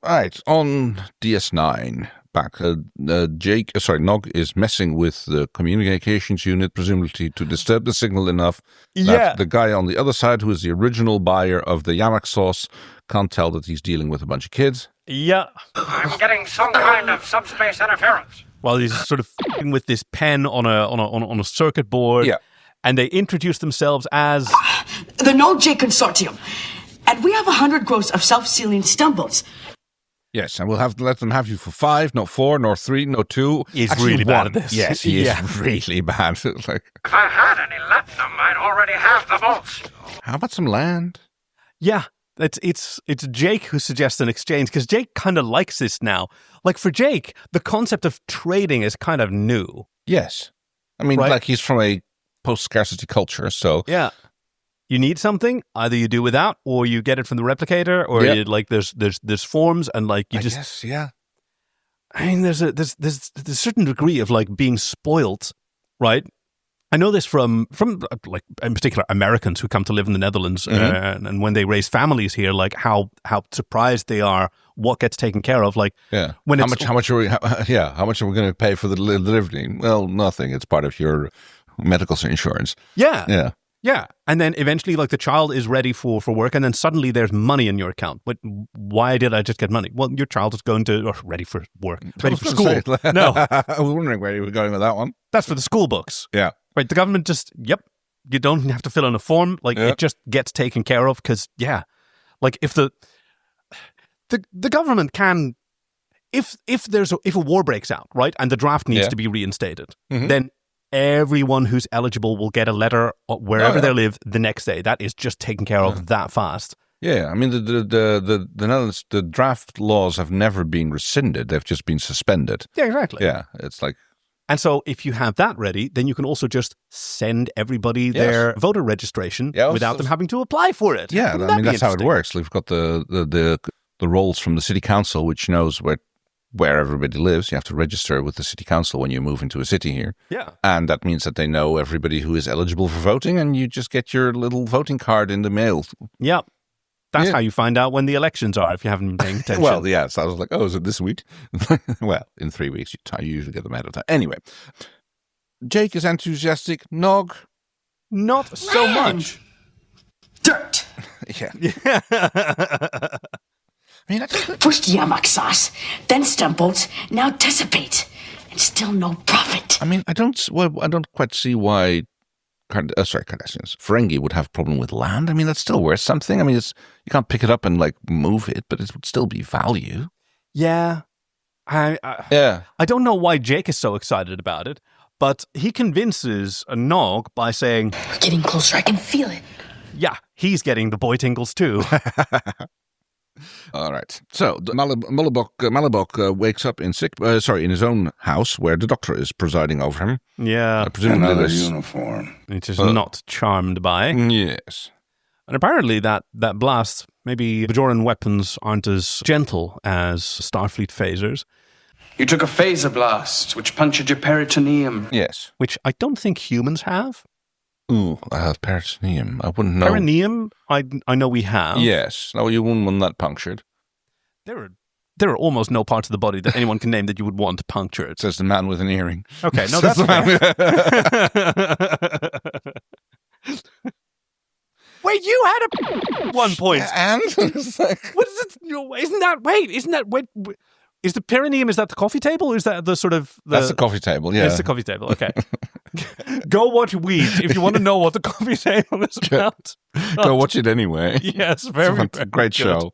Right. On DS9, back, Nog is messing with the communications unit, presumably to disturb the signal enough that the guy on the other side, who is the original buyer of the Yamak sauce, can't tell that he's dealing with a bunch of kids. Yeah. I'm getting some kind of subspace interference. While he's sort of with this pen on a circuit board. Yeah. And they introduce themselves as the No J Consortium. And we have 100 gross of self-sealing stumbles. Yes, and we'll have to let them have you for 5, not 4, nor 3, nor 2. He's really bad at this. Yes, he is really bad. If I had any latinum, I'd already have the bolts. How about some land? Yeah, it's Jake who suggests an exchange, because Jake kind of likes this now. Like, for Jake, the concept of trading is kind of new. Yes. I mean, like, he's from a post-scarcity culture, so... Yeah. You need something, either you do without, or you get it from the replicator, or you, like there's forms, and like you just... Yes, yeah. I mean, there's a certain degree of like being spoilt, right? I know this from like, in particular, Americans who come to live in the Netherlands, and when they raise families here, like how surprised they are what gets taken care of. Like, when how much are we going to pay for the delivery? Well, nothing. It's part of your medical insurance. Yeah. And then eventually, like, the child is ready for work, and then suddenly there's money in your account. But why did I just get money? Well, your child is ready for work, ready for school. No, I was wondering where you were going with that one. That's for the school books. Yeah. Right, the government just, you don't have to fill in a form. Like, it just gets taken care of because, like, if the government can, if a war breaks out, right, and the draft needs to be reinstated, then everyone who's eligible will get a letter wherever they live the next day. That is just taken care of that fast. Yeah, I mean, the Netherlands, the draft laws have never been rescinded. They've just been suspended. Yeah, exactly. Yeah, it's like... And so if you have that ready, then you can also just send everybody their voter registration without them having to apply for it. Yeah, I mean, that's how it works. We've got the rolls from the city council, which knows where everybody lives. You have to register with the city council when you move into a city here. Yeah. And that means that they know everybody who is eligible for voting, and you just get your little voting card in the mail. Yeah. That's how you find out when the elections are, if you haven't been paying attention. Well, yeah, so I was like, oh, is it this week? Well, in 3 weeks, you usually get them ahead of time. Anyway, Jake is enthusiastic. Nog, not so much. Dirt. Yeah. I mean, first Yamak sauce, then stumbles, now dissipate, and still no profit. I mean, I don't quite see why Kardashians, Ferengi would have a problem with land. I mean, that's still worth something. I mean, you can't pick it up and like move it, but it would still be value. Yeah. I don't know why Jake is so excited about it, but he convinces a Nog by saying, "We're getting closer, I can feel it." Yeah, he's getting the boy tingles too. All right. So Malabok wakes up in his own house where the doctor is presiding over him. Yeah. Presumably another uniform. Which is not charmed by. Yes. And apparently that blast, maybe Bajoran weapons aren't as gentle as Starfleet phasers. You took a phaser blast, which punctured your peritoneum. Yes. Which I don't think humans have. Ooh, peritoneum. I wouldn't know. Perineum, I know we have. Yes. No, you wouldn't want that punctured. There are almost no parts of the body that anyone can name that you would want punctured. Says the man with an earring. Okay, no, that's fair. Wait, you had a 1 point. And? It's like, What is it? Isn't that, is the perineum, is that the coffee table? Or is that the sort of... that's the coffee table, yeah. It's the coffee table, okay. Go watch Weeds if you want to know what the coffee table is about. Go watch it anyway. Yes, very great show.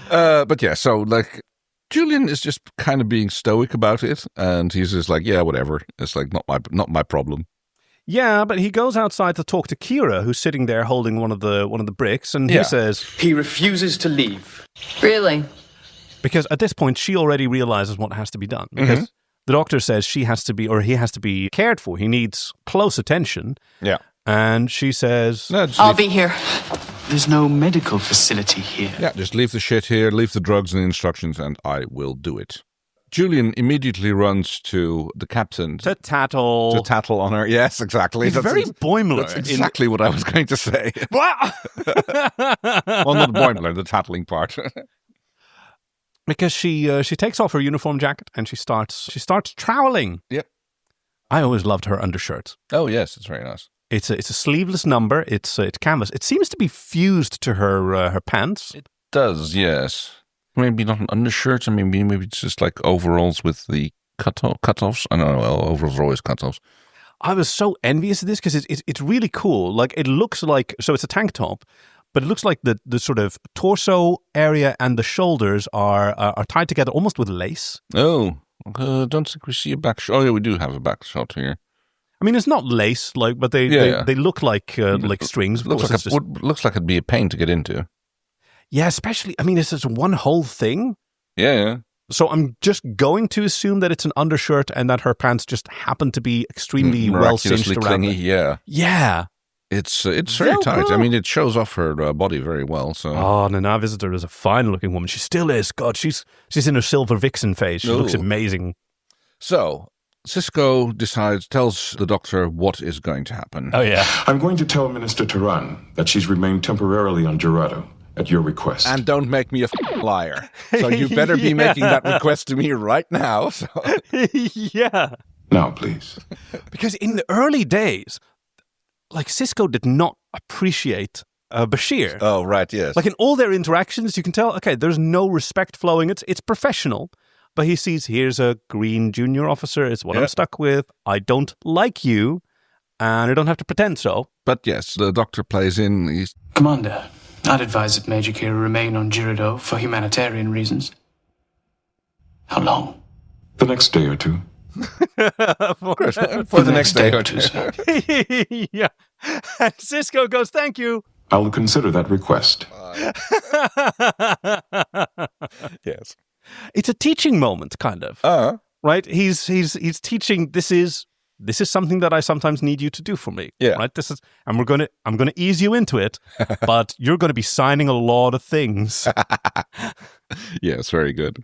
But yeah, so like Julian is just kind of being stoic about it, and he's just like, yeah, whatever. It's like not my problem. Yeah, but he goes outside to talk to Kira, who's sitting there holding one of the bricks, and he says He refuses to leave. Really? because at this point she already realizes what has to be done because the doctor says he has to be cared for. He needs close attention. Yeah, and she says, no, I'll be here. There's no medical facility here. Yeah, just leave the shit here, leave the drugs and the instructions, and I will do it. Julian immediately runs to the captain to tattle on her. Yes, exactly. He's very Boimler. That's exactly what I was going to say. Well, not Boimler, the tattling part. Because she takes off her uniform jacket and she starts troweling. Yep. I always loved her undershirt. Oh yes, it's very nice. It's a sleeveless number. It's canvas. It seems to be fused to her pants. It does, yes. Maybe not an undershirt, and maybe it's just like overalls with the cutoffs. I don't know. Well, overalls are always cutoffs. I was so envious of this because it's really cool. Like it looks like, so it's a tank top, but it looks like the sort of torso area and the shoulders are tied together almost with lace. Oh, don't think we see a back shot. Oh yeah, we do have a back shot here. I mean, it's not lace, but they look like strings. Looks like it'd be a pain to get into. Yeah, especially, I mean, it's just one whole thing. Yeah. So I'm just going to assume that it's an undershirt and that her pants just happen to be extremely well cinched around. Clingy, yeah. Yeah. It's very tight. Cool. I mean, it shows off her body very well. So. Oh, Nana Visitor is a fine-looking woman. She still is. God, she's in her silver vixen phase. She looks amazing. So Cisco tells the doctor what is going to happen. Oh, yeah. I'm going to tell Minister Turan that she's remained temporarily on Gerardo at your request. And don't make me a liar. So you better be making that request to me right now. So. Yeah. Now, please. Because in the early days, like Cisco did not appreciate Bashir. Oh, right, yes. Like in all their interactions, you can tell, okay, there's no respect flowing. It's professional. But he sees, here's a green junior officer. It's what I'm stuck with. I don't like you. And I don't have to pretend so. But yes, the doctor plays in. Commander, I'd advise that Major Kira remain on Girardeau for humanitarian reasons. How long? The next day or two. for the next day or two, sir. Yeah. And Cisco goes, thank you. I'll consider that request. Yes. It's a teaching moment, kind of. Right? He's teaching. This is something that I sometimes need you to do for me. Yeah. Right. I'm gonna ease you into it, but you're gonna be signing a lot of things. Yes, very good.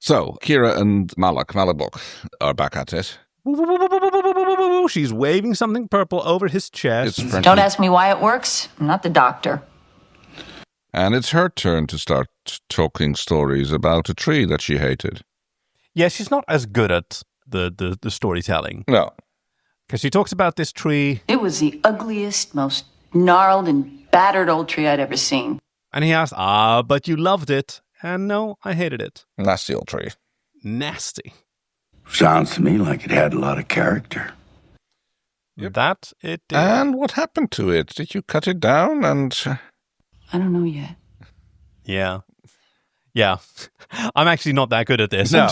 So Kira and Malabok are back at it. She's waving something purple over his chest. Don't ask me why it works. I'm not the doctor. And it's her turn to start talking stories about a tree that she hated. Yeah, she's not as good at the storytelling. No. Because she talks about this tree. It was the ugliest, most gnarled and battered old tree I'd ever seen. And he asked, but you loved it. And no, I hated it. Nasty old tree. Nasty. Sounds to me like it had a lot of character. Yep. That it did. And what happened to it? Did you cut it down and... I don't know yet. Yeah. Yeah. I'm actually not that good at this. No.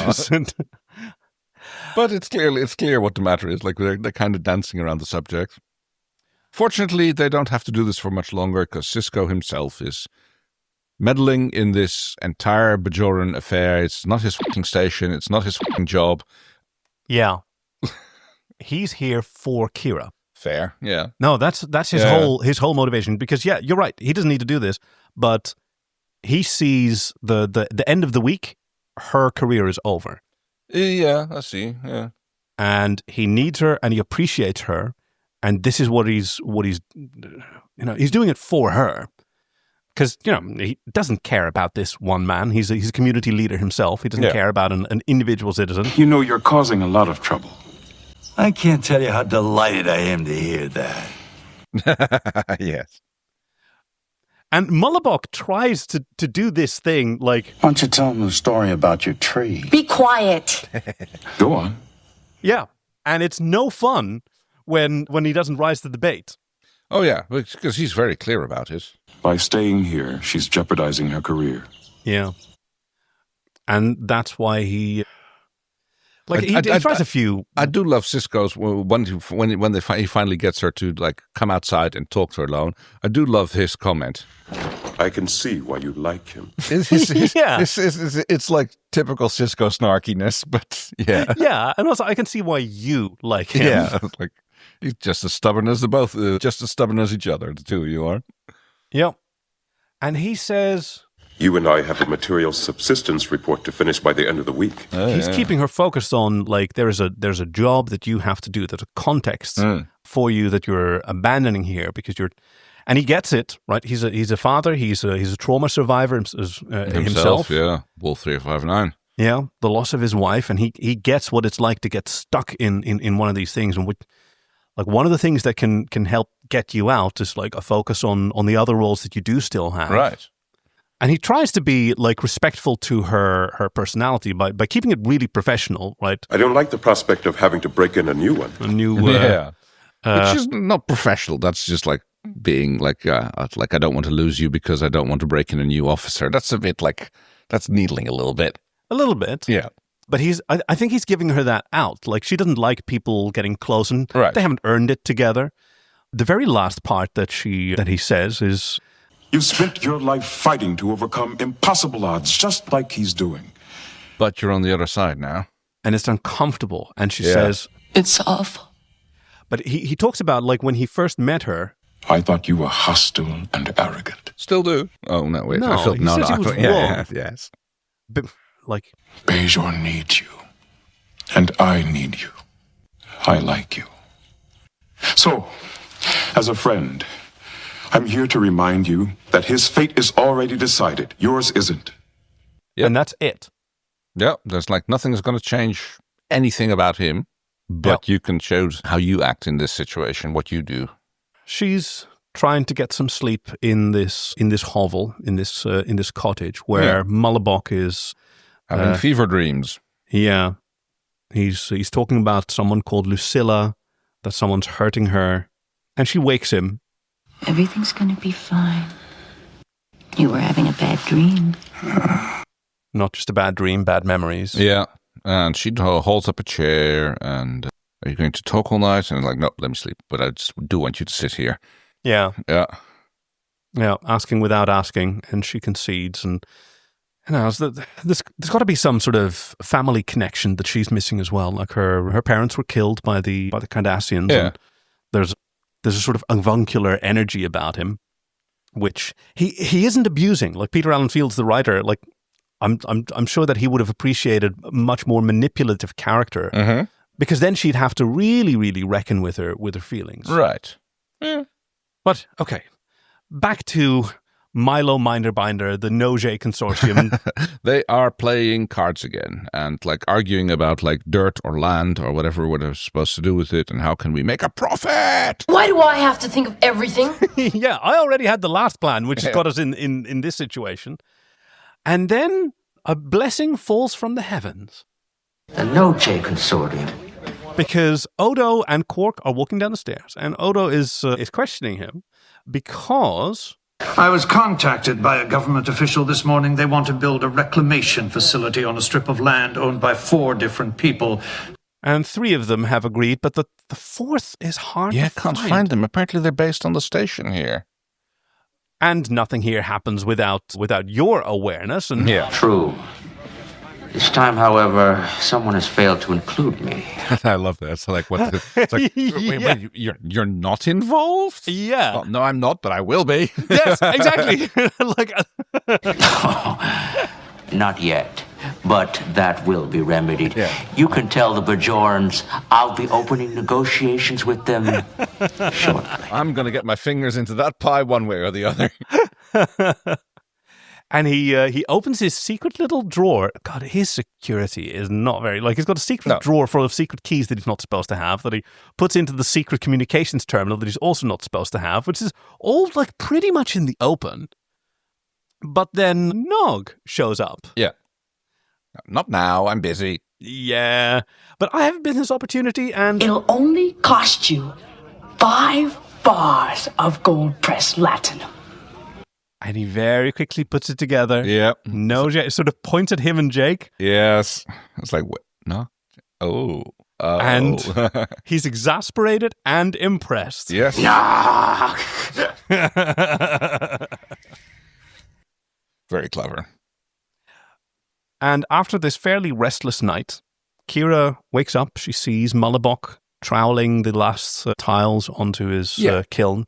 But it's clear what the matter is. Like they're kind of dancing around the subject. Fortunately, they don't have to do this for much longer because Cisco himself is meddling in this entire Bajoran affair. It's not his fucking station. It's not his fucking job. Yeah. He's here for Kira. Fair, yeah. No, that's his whole motivation. Because you're right. He doesn't need to do this, but he sees the end of the week. Her career is over. Yeah, I see. Yeah, and he needs her, and he appreciates her, and this is what he's he's doing it for her. Because he doesn't care about this one man. He's a community leader himself. He doesn't care about an individual citizen. You know you're causing a lot of trouble. I can't tell you how delighted I am to hear that. Yes. And Mullibok tries to do this thing like... Why don't you tell him the story about your tree? Be quiet. Go on. Yeah, and it's no fun when he doesn't rise to the bait. Oh, yeah, because he's very clear about it. By staying here, she's jeopardizing her career. Yeah. And that's why he... he tries a few... I do love Sisko's, when he finally gets her to like come outside and talk to her alone. I do love his comment. I can see why you like him. It's like typical Sisko snarkiness, but yeah. Yeah, and also I can see why you like him. Yeah, like he's just as stubborn as just as stubborn as each other, the two of you are. Yep. And he says... You and I have a material subsistence report to finish by the end of the week. He's keeping her focused on, like, there's a job that you have to do, there's a context for you that you're abandoning here because you're... And he gets it, right? He's a father. He's a trauma survivor himself. Yeah, Wolf 359. Yeah, the loss of his wife, and he gets what it's like to get stuck in one of these things. And like one of the things that can help get you out is like a focus on the other roles that you do still have. Right. And he tries to be like respectful to her personality by keeping it really professional, right? I don't like the prospect of having to break in a new one. Which is not professional. That's just like being like I don't want to lose you because I don't want to break in a new officer. That's a bit like, that's needling a little bit. A little bit. Yeah. But I think he's giving her that out. Like, she doesn't like people getting close, and they haven't earned it together. The very last part that he says is... You spent your life fighting to overcome impossible odds, just like he's doing. But you're on the other side now. And it's uncomfortable. And she says... It's awful. But he talks about, like, when he first met her... I thought you were hostile and arrogant. Still do. Oh, no, wait. No, I felt, he says he was wrong. Yes. But, like... Bajor needs you. And I need you. I like you. So, as a friend... I'm here to remind you that his fate is already decided. Yours isn't. Yep. And that's it. Yeah, there's like nothing's going to change anything about him, but you can choose how you act in this situation, what you do. She's trying to get some sleep in this hovel, in this cottage where Mullibok is having fever dreams. Yeah, he's talking about someone called Lucilla, that someone's hurting her, and she wakes him. Everything's gonna be fine. You were having a bad dream. Not just a bad dream, bad memories. Yeah, and she holds up a chair and, are you going to talk all night? And I'm like, no, let me sleep, but I just do want you to sit here. Yeah. Yeah. Yeah, asking without asking, and she concedes. And, you know, there's got to be some sort of family connection that she's missing as well. Like her parents were killed by the Cardassians. Yeah. And there's a sort of avuncular energy about him, which he isn't abusing. Like Peter Allen Field's the writer. Like I'm sure that he would have appreciated a much more manipulative character, because then she'd have to really, really reckon with her feelings. Right. Yeah. But okay, back to Milo Minderbinder, the Noje Consortium. They are playing cards again and like arguing about like dirt or land or whatever they're supposed to do with it and how can we make a profit? Why do I have to think of everything? Yeah, I already had the last plan, which has got us in this situation. And then a blessing falls from the heavens. The Noje Consortium. Because Odo and Quark are walking down the stairs, and Odo is questioning him because... I was contacted by a government official this morning. They want to build a reclamation facility on a strip of land owned by 4 different people. And 3 of them have agreed, but the 4th is hard to find. Yeah, can't find them. Apparently they're based on the station here. And nothing here happens without your awareness. And True. This time, however, someone has failed to include me. I love that. It's like, what? It's like, wait, you're not involved? Yeah. Oh, no, I'm not, but I will be. Yes, exactly. Not yet, but that will be remedied. Yeah. You can tell the Bajorans I'll be opening negotiations with them shortly. I'm going to get my fingers into that pie one way or the other. And he opens his secret little drawer. God, his security is not very... Like, he's got a secret drawer full of secret keys that he's not supposed to have, that he puts into the secret communications terminal that he's also not supposed to have, which is all, like, pretty much in the open. But then Nog shows up. Yeah. Not now, I'm busy. Yeah, but I have a business opportunity and... It'll only cost you 5 bars of gold-pressed latinum. And he very quickly puts it together. Yep. No, sort of points at him and Jake. Yes. It's like, what? No? Oh. And he's exasperated and impressed. Yes. Very clever. And after this fairly restless night, Kira wakes up. She sees Mullibok troweling the last tiles onto his kiln.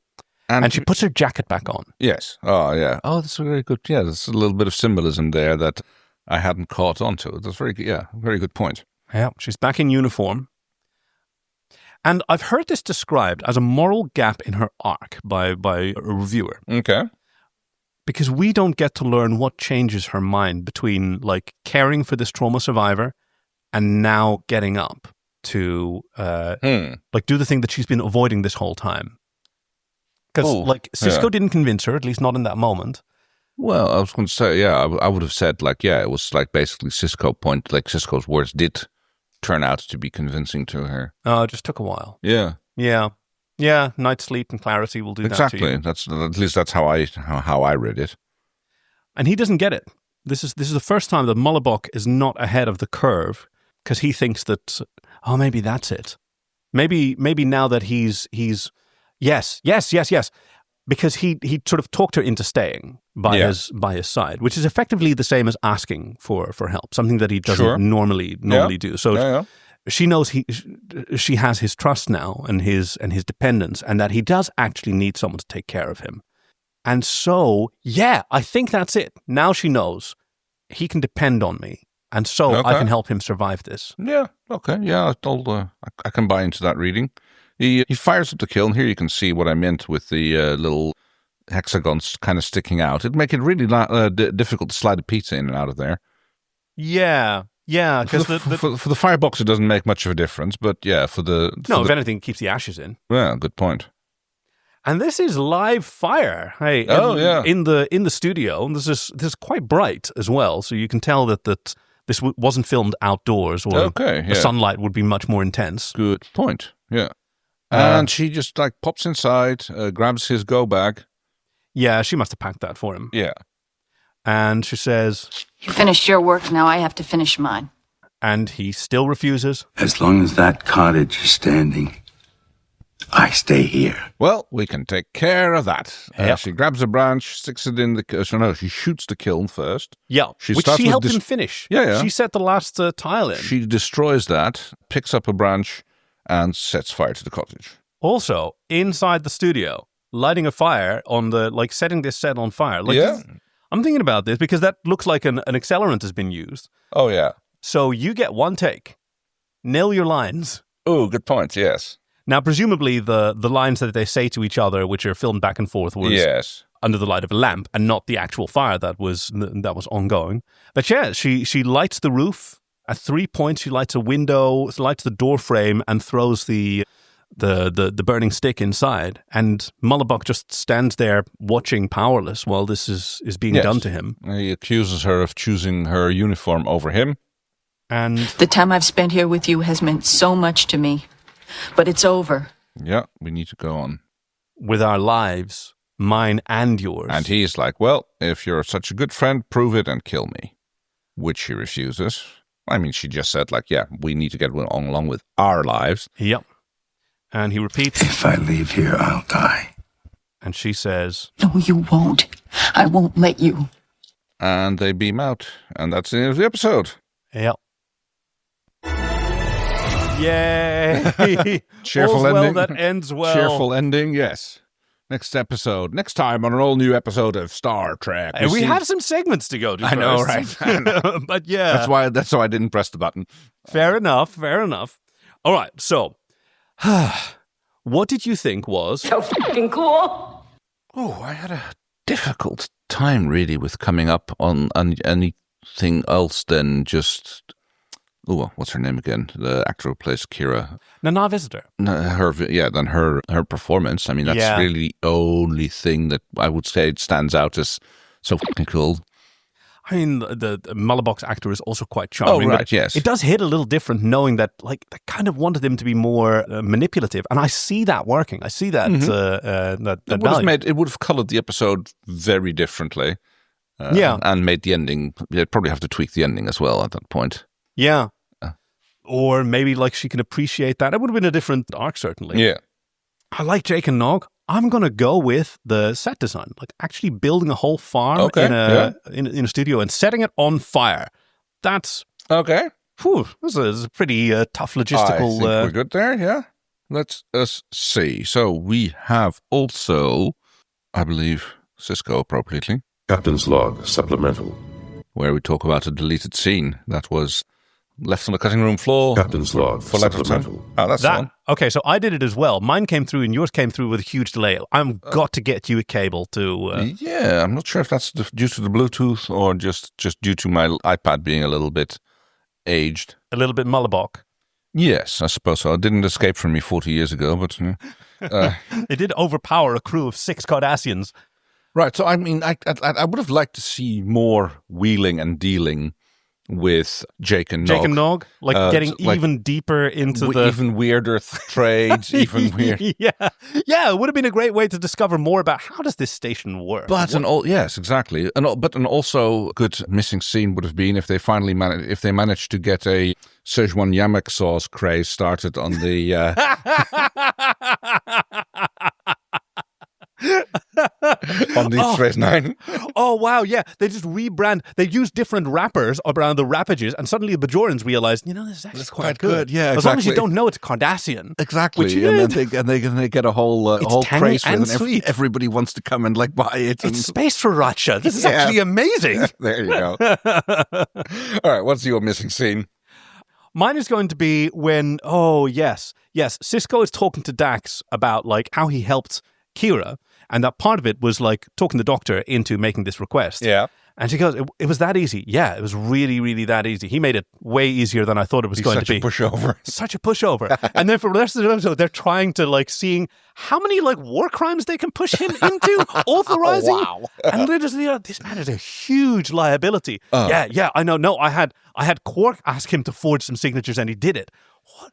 And she puts her jacket back on. Yes. Oh, yeah. Oh, that's very good. Yeah, there's a little bit of symbolism there that I hadn't caught on to. That's very good. Yeah, very good point. Yeah, she's back in uniform. And I've heard this described as a moral gap in her arc by a reviewer. Okay. Because we don't get to learn what changes her mind between, like, caring for this trauma survivor and now getting up to, like, do the thing that she's been avoiding this whole time. Because, like, Cisco didn't convince her, at least not in that moment. Well, I was going to say, yeah, I would have said, like, yeah, it was like basically Cisco's words did turn out to be convincing to her. Oh, it just took a while. Yeah. Yeah. Yeah, night's sleep and clarity will do that to you. Exactly. At least that's how I read it. And he doesn't get it. This is the first time that Mullibok is not ahead of the curve because he thinks that, oh, maybe that's it. Maybe now that he's yes. Because he sort of talked her into staying by his side, which is effectively the same as asking for help, something that he doesn't normally do. So she knows she has his trust now and his dependence, and that he does actually need someone to take care of him. And so, I think that's it. Now she knows he can depend on me, and so I can help him survive this. Yeah. Okay. Yeah. I can buy into that reading. He fires up the kiln. Here you can see what I meant with the little hexagons kind of sticking out. It'd make it really difficult to slide a pizza in and out of there. Yeah. Because for the firebox, it doesn't make much of a difference. But yeah, if anything, it keeps the ashes in. Yeah, good point. And this is live fire. Hey, in the studio. This is quite bright as well, so you can tell that this wasn't filmed outdoors, or the sunlight would be much more intense. Good point. Yeah. And she just like pops inside, grabs his go bag. Yeah, she must have packed that for him. Yeah. And she says, "You finished your work, now I have to finish mine." And he still refuses. As long as that cottage is standing, I stay here. Well, we can take care of that. She grabs a branch, sticks it in the... she shoots the kiln first. Yeah, which she helped him finish. Yeah. She set the last tile in. She destroys that, picks up a branch, and sets fire to the cottage. Also, inside the studio, lighting a fire on setting this set on fire. I'm thinking about this because that looks like an accelerant has been used. Oh, yeah. So you get one take. Nail your lines. Oh, good point, yes. Now, presumably, the lines that they say to each other, which are filmed back and forth, was under the light of a lamp and not the actual fire that was ongoing. But yeah, she lights the roof. At 3 points, she lights a window, lights the door frame, and throws the burning stick inside. And Mullibok just stands there watching powerless while this is being done to him. He accuses her of choosing her uniform over him. And the time I've spent here with you has meant so much to me. But it's over. Yeah, we need to go on. With our lives, mine and yours. And he's like, well, if you're such a good friend, prove it and kill me. Which she refuses. I mean, she just said, we need to get along with our lives. Yep. And he repeats, if I leave here, I'll die. And she says, no, you won't. I won't let you. And they beam out. And that's the end of the episode. Yep. Yay! Cheerful ending. That ends well. Cheerful ending, yes. Next time on an all-new episode of Star Trek. We have some segments to go to I know, right? I know. But yeah. That's why I didn't press the button. Fair enough. All right, so what did you think was... so fucking cool? Oh, I had a difficult time, really, with coming up on anything else than just... Oh, what's her name again? The actor who plays Kira. Nana Visitor. Her performance. I mean, that's really the only thing that I would say stands out as so fucking cool. I mean, the Mullibok's actor is also quite charming. Oh, right, yes. It does hit a little different knowing that, like, they kind of wanted him to be more manipulative. And I see that working. I see that, It would have colored the episode very differently. And made the ending, you'd probably have to tweak the ending as well at that point. Yeah. Or maybe, like, she can appreciate that. It would have been a different arc, certainly. Yeah. I like Jake and Nog. I'm going to go with the set design, like actually building a whole farm in a studio and setting it on fire. That's... Okay. This is a pretty tough logistical... I think we're good there, yeah. Let's see. So we have also, I believe, Cisco appropriately. Captain's log, supplemental. Where we talk about a deleted scene that was left on the cutting room floor. Captain's log, supplemental. Oh, that's the one. Okay, so I did it as well. Mine came through and yours came through with a huge delay. I've got to get you a cable to... Yeah, I'm not sure if that's due to the Bluetooth or just due to my iPad being a little bit aged. A little bit Mullibok. Yes, I suppose so. It didn't escape from me 40 years ago, but... It did overpower a crew of 6 Cardassians. Right, so I mean, I would have liked to see more wheeling and dealing with Jake and Nog. Like getting even deeper into the... Even weirder trades, even weird... Yeah, it would have been a great way to discover more about how does this station work. Yes, exactly. But also good missing scene would have been if they managed to get a Szechuan Yamak sauce craze started on the... on the DS9. Oh, wow, yeah. They just rebrand. They use different wrappers around the wrappages, and suddenly the Bajorans realize, this is actually quite good. Yeah, As long as you don't know it's Cardassian. Exactly. Which and then they get a whole craze for it, sweet. Everybody wants to come and buy it. It's space for Racha. This is actually amazing. There you go. All right, what's your missing scene? Mine is going to be when, yes, Cisco is talking to Dax about how he helped Kira, and that part of it was talking the Doctor into making this request. Yeah. And she goes, it was that easy. Yeah, it was really, really that easy. He made it way easier than I thought it was going to be. Such a pushover. And then for the rest of the episode, they're trying to seeing how many war crimes they can push him into, authorizing. Wow. And they're just, this man is a huge liability. Yeah, I know. No, I had Quark ask him to forge some signatures and he did it. What?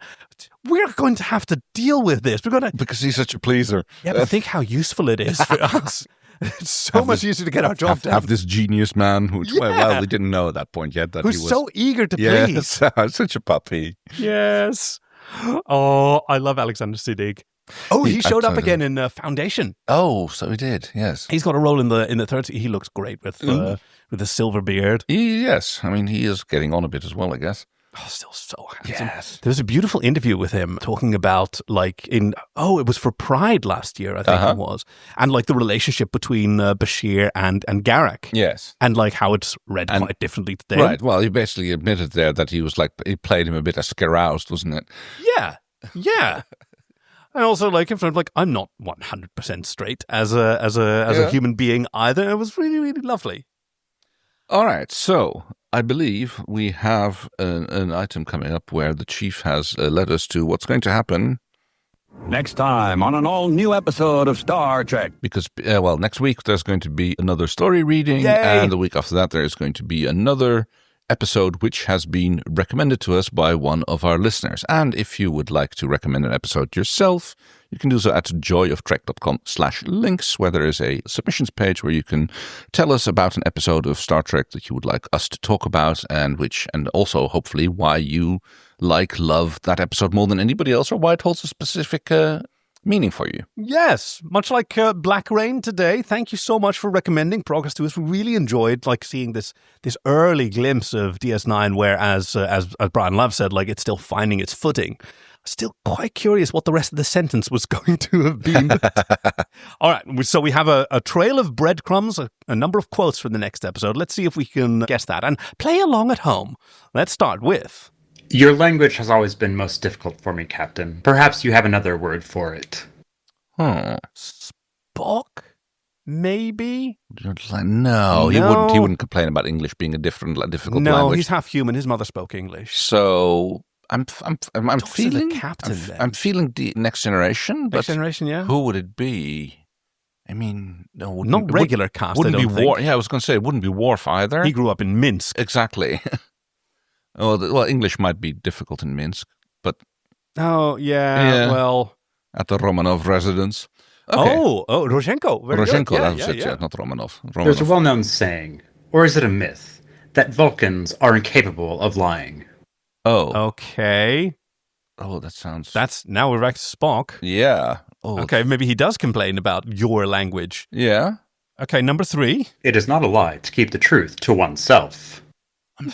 We're going to have to deal with this. Because he's such a pleaser. Yeah, but think how useful it is for us. It's so much easier to get our job done. Have this genius man who, well, we didn't know at that point yet that who's he was so eager to please. Yes, such a puppy. Yes. Oh, I love Alexander Siddig. Oh, he showed up again in Foundation. Oh, so he did. Yes, he's got a role in the third. He looks great with the silver beard. Yes, I mean he is getting on a bit as well, I guess. Oh, still so handsome. Yes. There was a beautiful interview with him talking about it was for Pride last year, I think it was. And the relationship between Bashir and Garak. Yes. And how it's read quite differently today. Right. Well, he basically admitted there that he was he played him a bit as caroused, wasn't it? Yeah. And also, in front of, I'm not 100% straight as a human being either. It was really, really lovely. All right, so I believe we have an item coming up where the chief has led us to what's going to happen next time on an all-new episode of Star Trek. Because, next week there's going to be another story reading, Yay! And the week after that there is going to be another episode which has been recommended to us by one of our listeners. And if you would like to recommend an episode yourself, you can do so at joyoftrek.com/links, where there is a submissions page where you can tell us about an episode of Star Trek that you would like us to talk about, and also hopefully why you love that episode more than anybody else, or why it holds a specific meaning for you. Yes, much like Blackrain today. Thank you so much for recommending Progress to us. We really enjoyed seeing this early glimpse of DS9, where as Bryan Love said, it's still finding its footing. Still quite curious what the rest of the sentence was going to have been. All right, so we have a trail of breadcrumbs, a number of quotes for the next episode. Let's see if we can guess that and play along at home. Let's start with... Your language has always been most difficult for me, Captain. Perhaps you have another word for it. Spock? Maybe? No, he wouldn't complain about English being a difficult language. No, he's half human. His mother spoke English. So... I'm feeling the captain. I'm feeling the Next Generation. Next Generation, yeah. Who would it be? I mean, no, not regular cast. Wouldn't I don't be think. Worf. Yeah, I was going to say it wouldn't be Worf either. He grew up in Minsk. Exactly. Well, English might be difficult in Minsk, but well, at the Romanov residence. Okay. Oh, Rozhenko. Very Rozhenko, good. that's it. Not Romanov. There's a well-known saying, or is it a myth, that Vulcans are incapable of lying. Oh. Okay. Oh, that sounds... Now we're back to Spock. Yeah. Oh. Okay, maybe he does complain about your language. Yeah. Okay, number 3. It is not a lie to keep the truth to oneself. I'm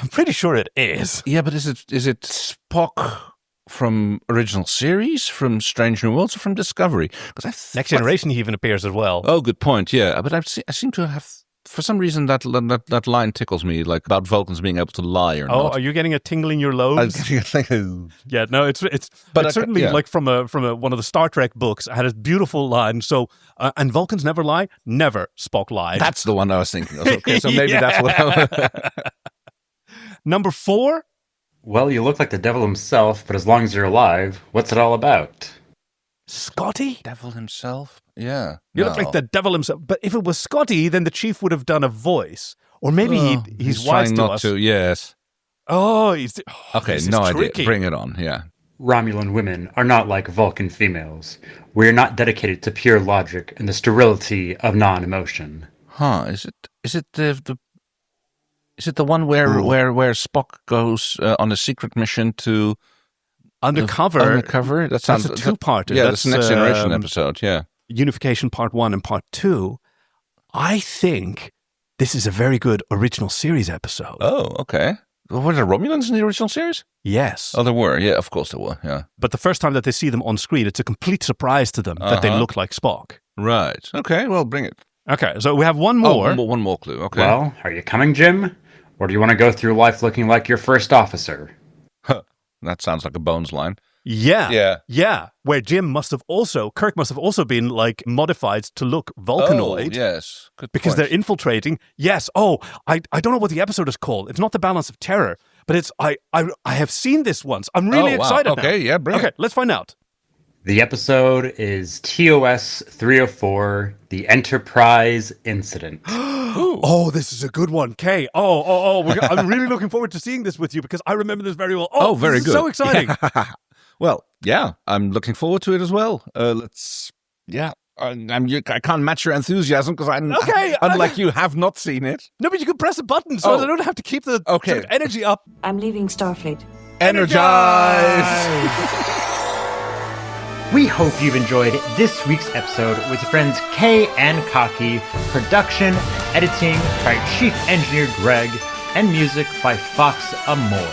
pretty sure it is. Yeah, but is it Spock from original series, from Strange New Worlds, or from Discovery? Because Next Generation he even appears as well. Oh, good point. Yeah, but I seem to have, for some reason, that line tickles me, like about Vulcans being able to lie or not. Oh, are you getting a tingle in your lobes? I'm getting Yeah, no, it's certainly like from one of the Star Trek books. I had a beautiful line. So, and Vulcans never lie. Never Spock lied. That's the one I was thinking of. Okay, so maybe that's what. Number 4. Well, you look like the devil himself, but as long as you're alive, what's it all about? Scotty? Devil himself? Yeah. You look like the devil himself. But if it was Scotty, then the chief would have done a voice. Or maybe he's wise trying to not us. to, yes. Okay, no idea. Bring it on, yeah. Romulan women are not like Vulcan females. We are not dedicated to pure logic and the sterility of non-emotion. Huh, is it the one where Spock goes on a secret mission to Undercover? That's a two-parter. Yeah, that's the Next Generation episode, yeah. Unification Part 1 and Part 2. I think this is a very good original series episode. Oh, okay. Were there Romulans in the original series? Yes. Oh, there were. Yeah, of course there were, yeah. But the first time that they see them on screen, it's a complete surprise to them that they look like Spock. Right. Okay, well, bring it. Okay, so we have one more. One more clue, okay. Well, are you coming, Jim? Or do you want to go through life looking like your first officer? That sounds like a Bones line. Yeah. Where Kirk must have also been like modified to look Vulcanoid. Oh, yes. Good because point. they're infiltrating. Yes. Oh, I don't know what the episode is called. It's not The Balance of Terror, but it's I have seen this once. I'm really excited. Okay, yeah, bring it. Let's find out. The episode is TOS 304, The Enterprise Incident. Oh, this is a good one, Kay. I'm really looking forward to seeing this with you because I remember this very well. Oh, very this is good. so exciting. Well, yeah, I'm looking forward to it as well. I can't match your enthusiasm because unlike you, have not seen it. No, but you can press a button so I don't have to keep the sort of energy up. I'm leaving Starfleet. Energize! We hope you've enjoyed this week's episode with your friends Kay and Kaki, production and editing by Chief Engineer Greg, and music by Fox Amore.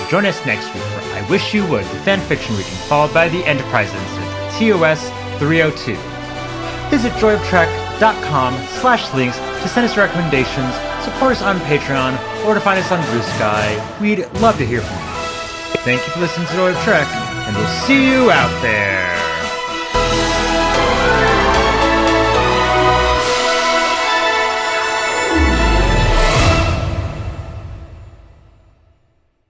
Join us next week for I Wish You Would, the fanfiction reading, followed by the Enterprise Incident, TOS 302. Visit joyoftrek.com/links to send us recommendations, support us on Patreon, or to find us on Blue Sky. We'd love to hear from you. Thank you for listening to Joy of Trek, and we'll see you out there.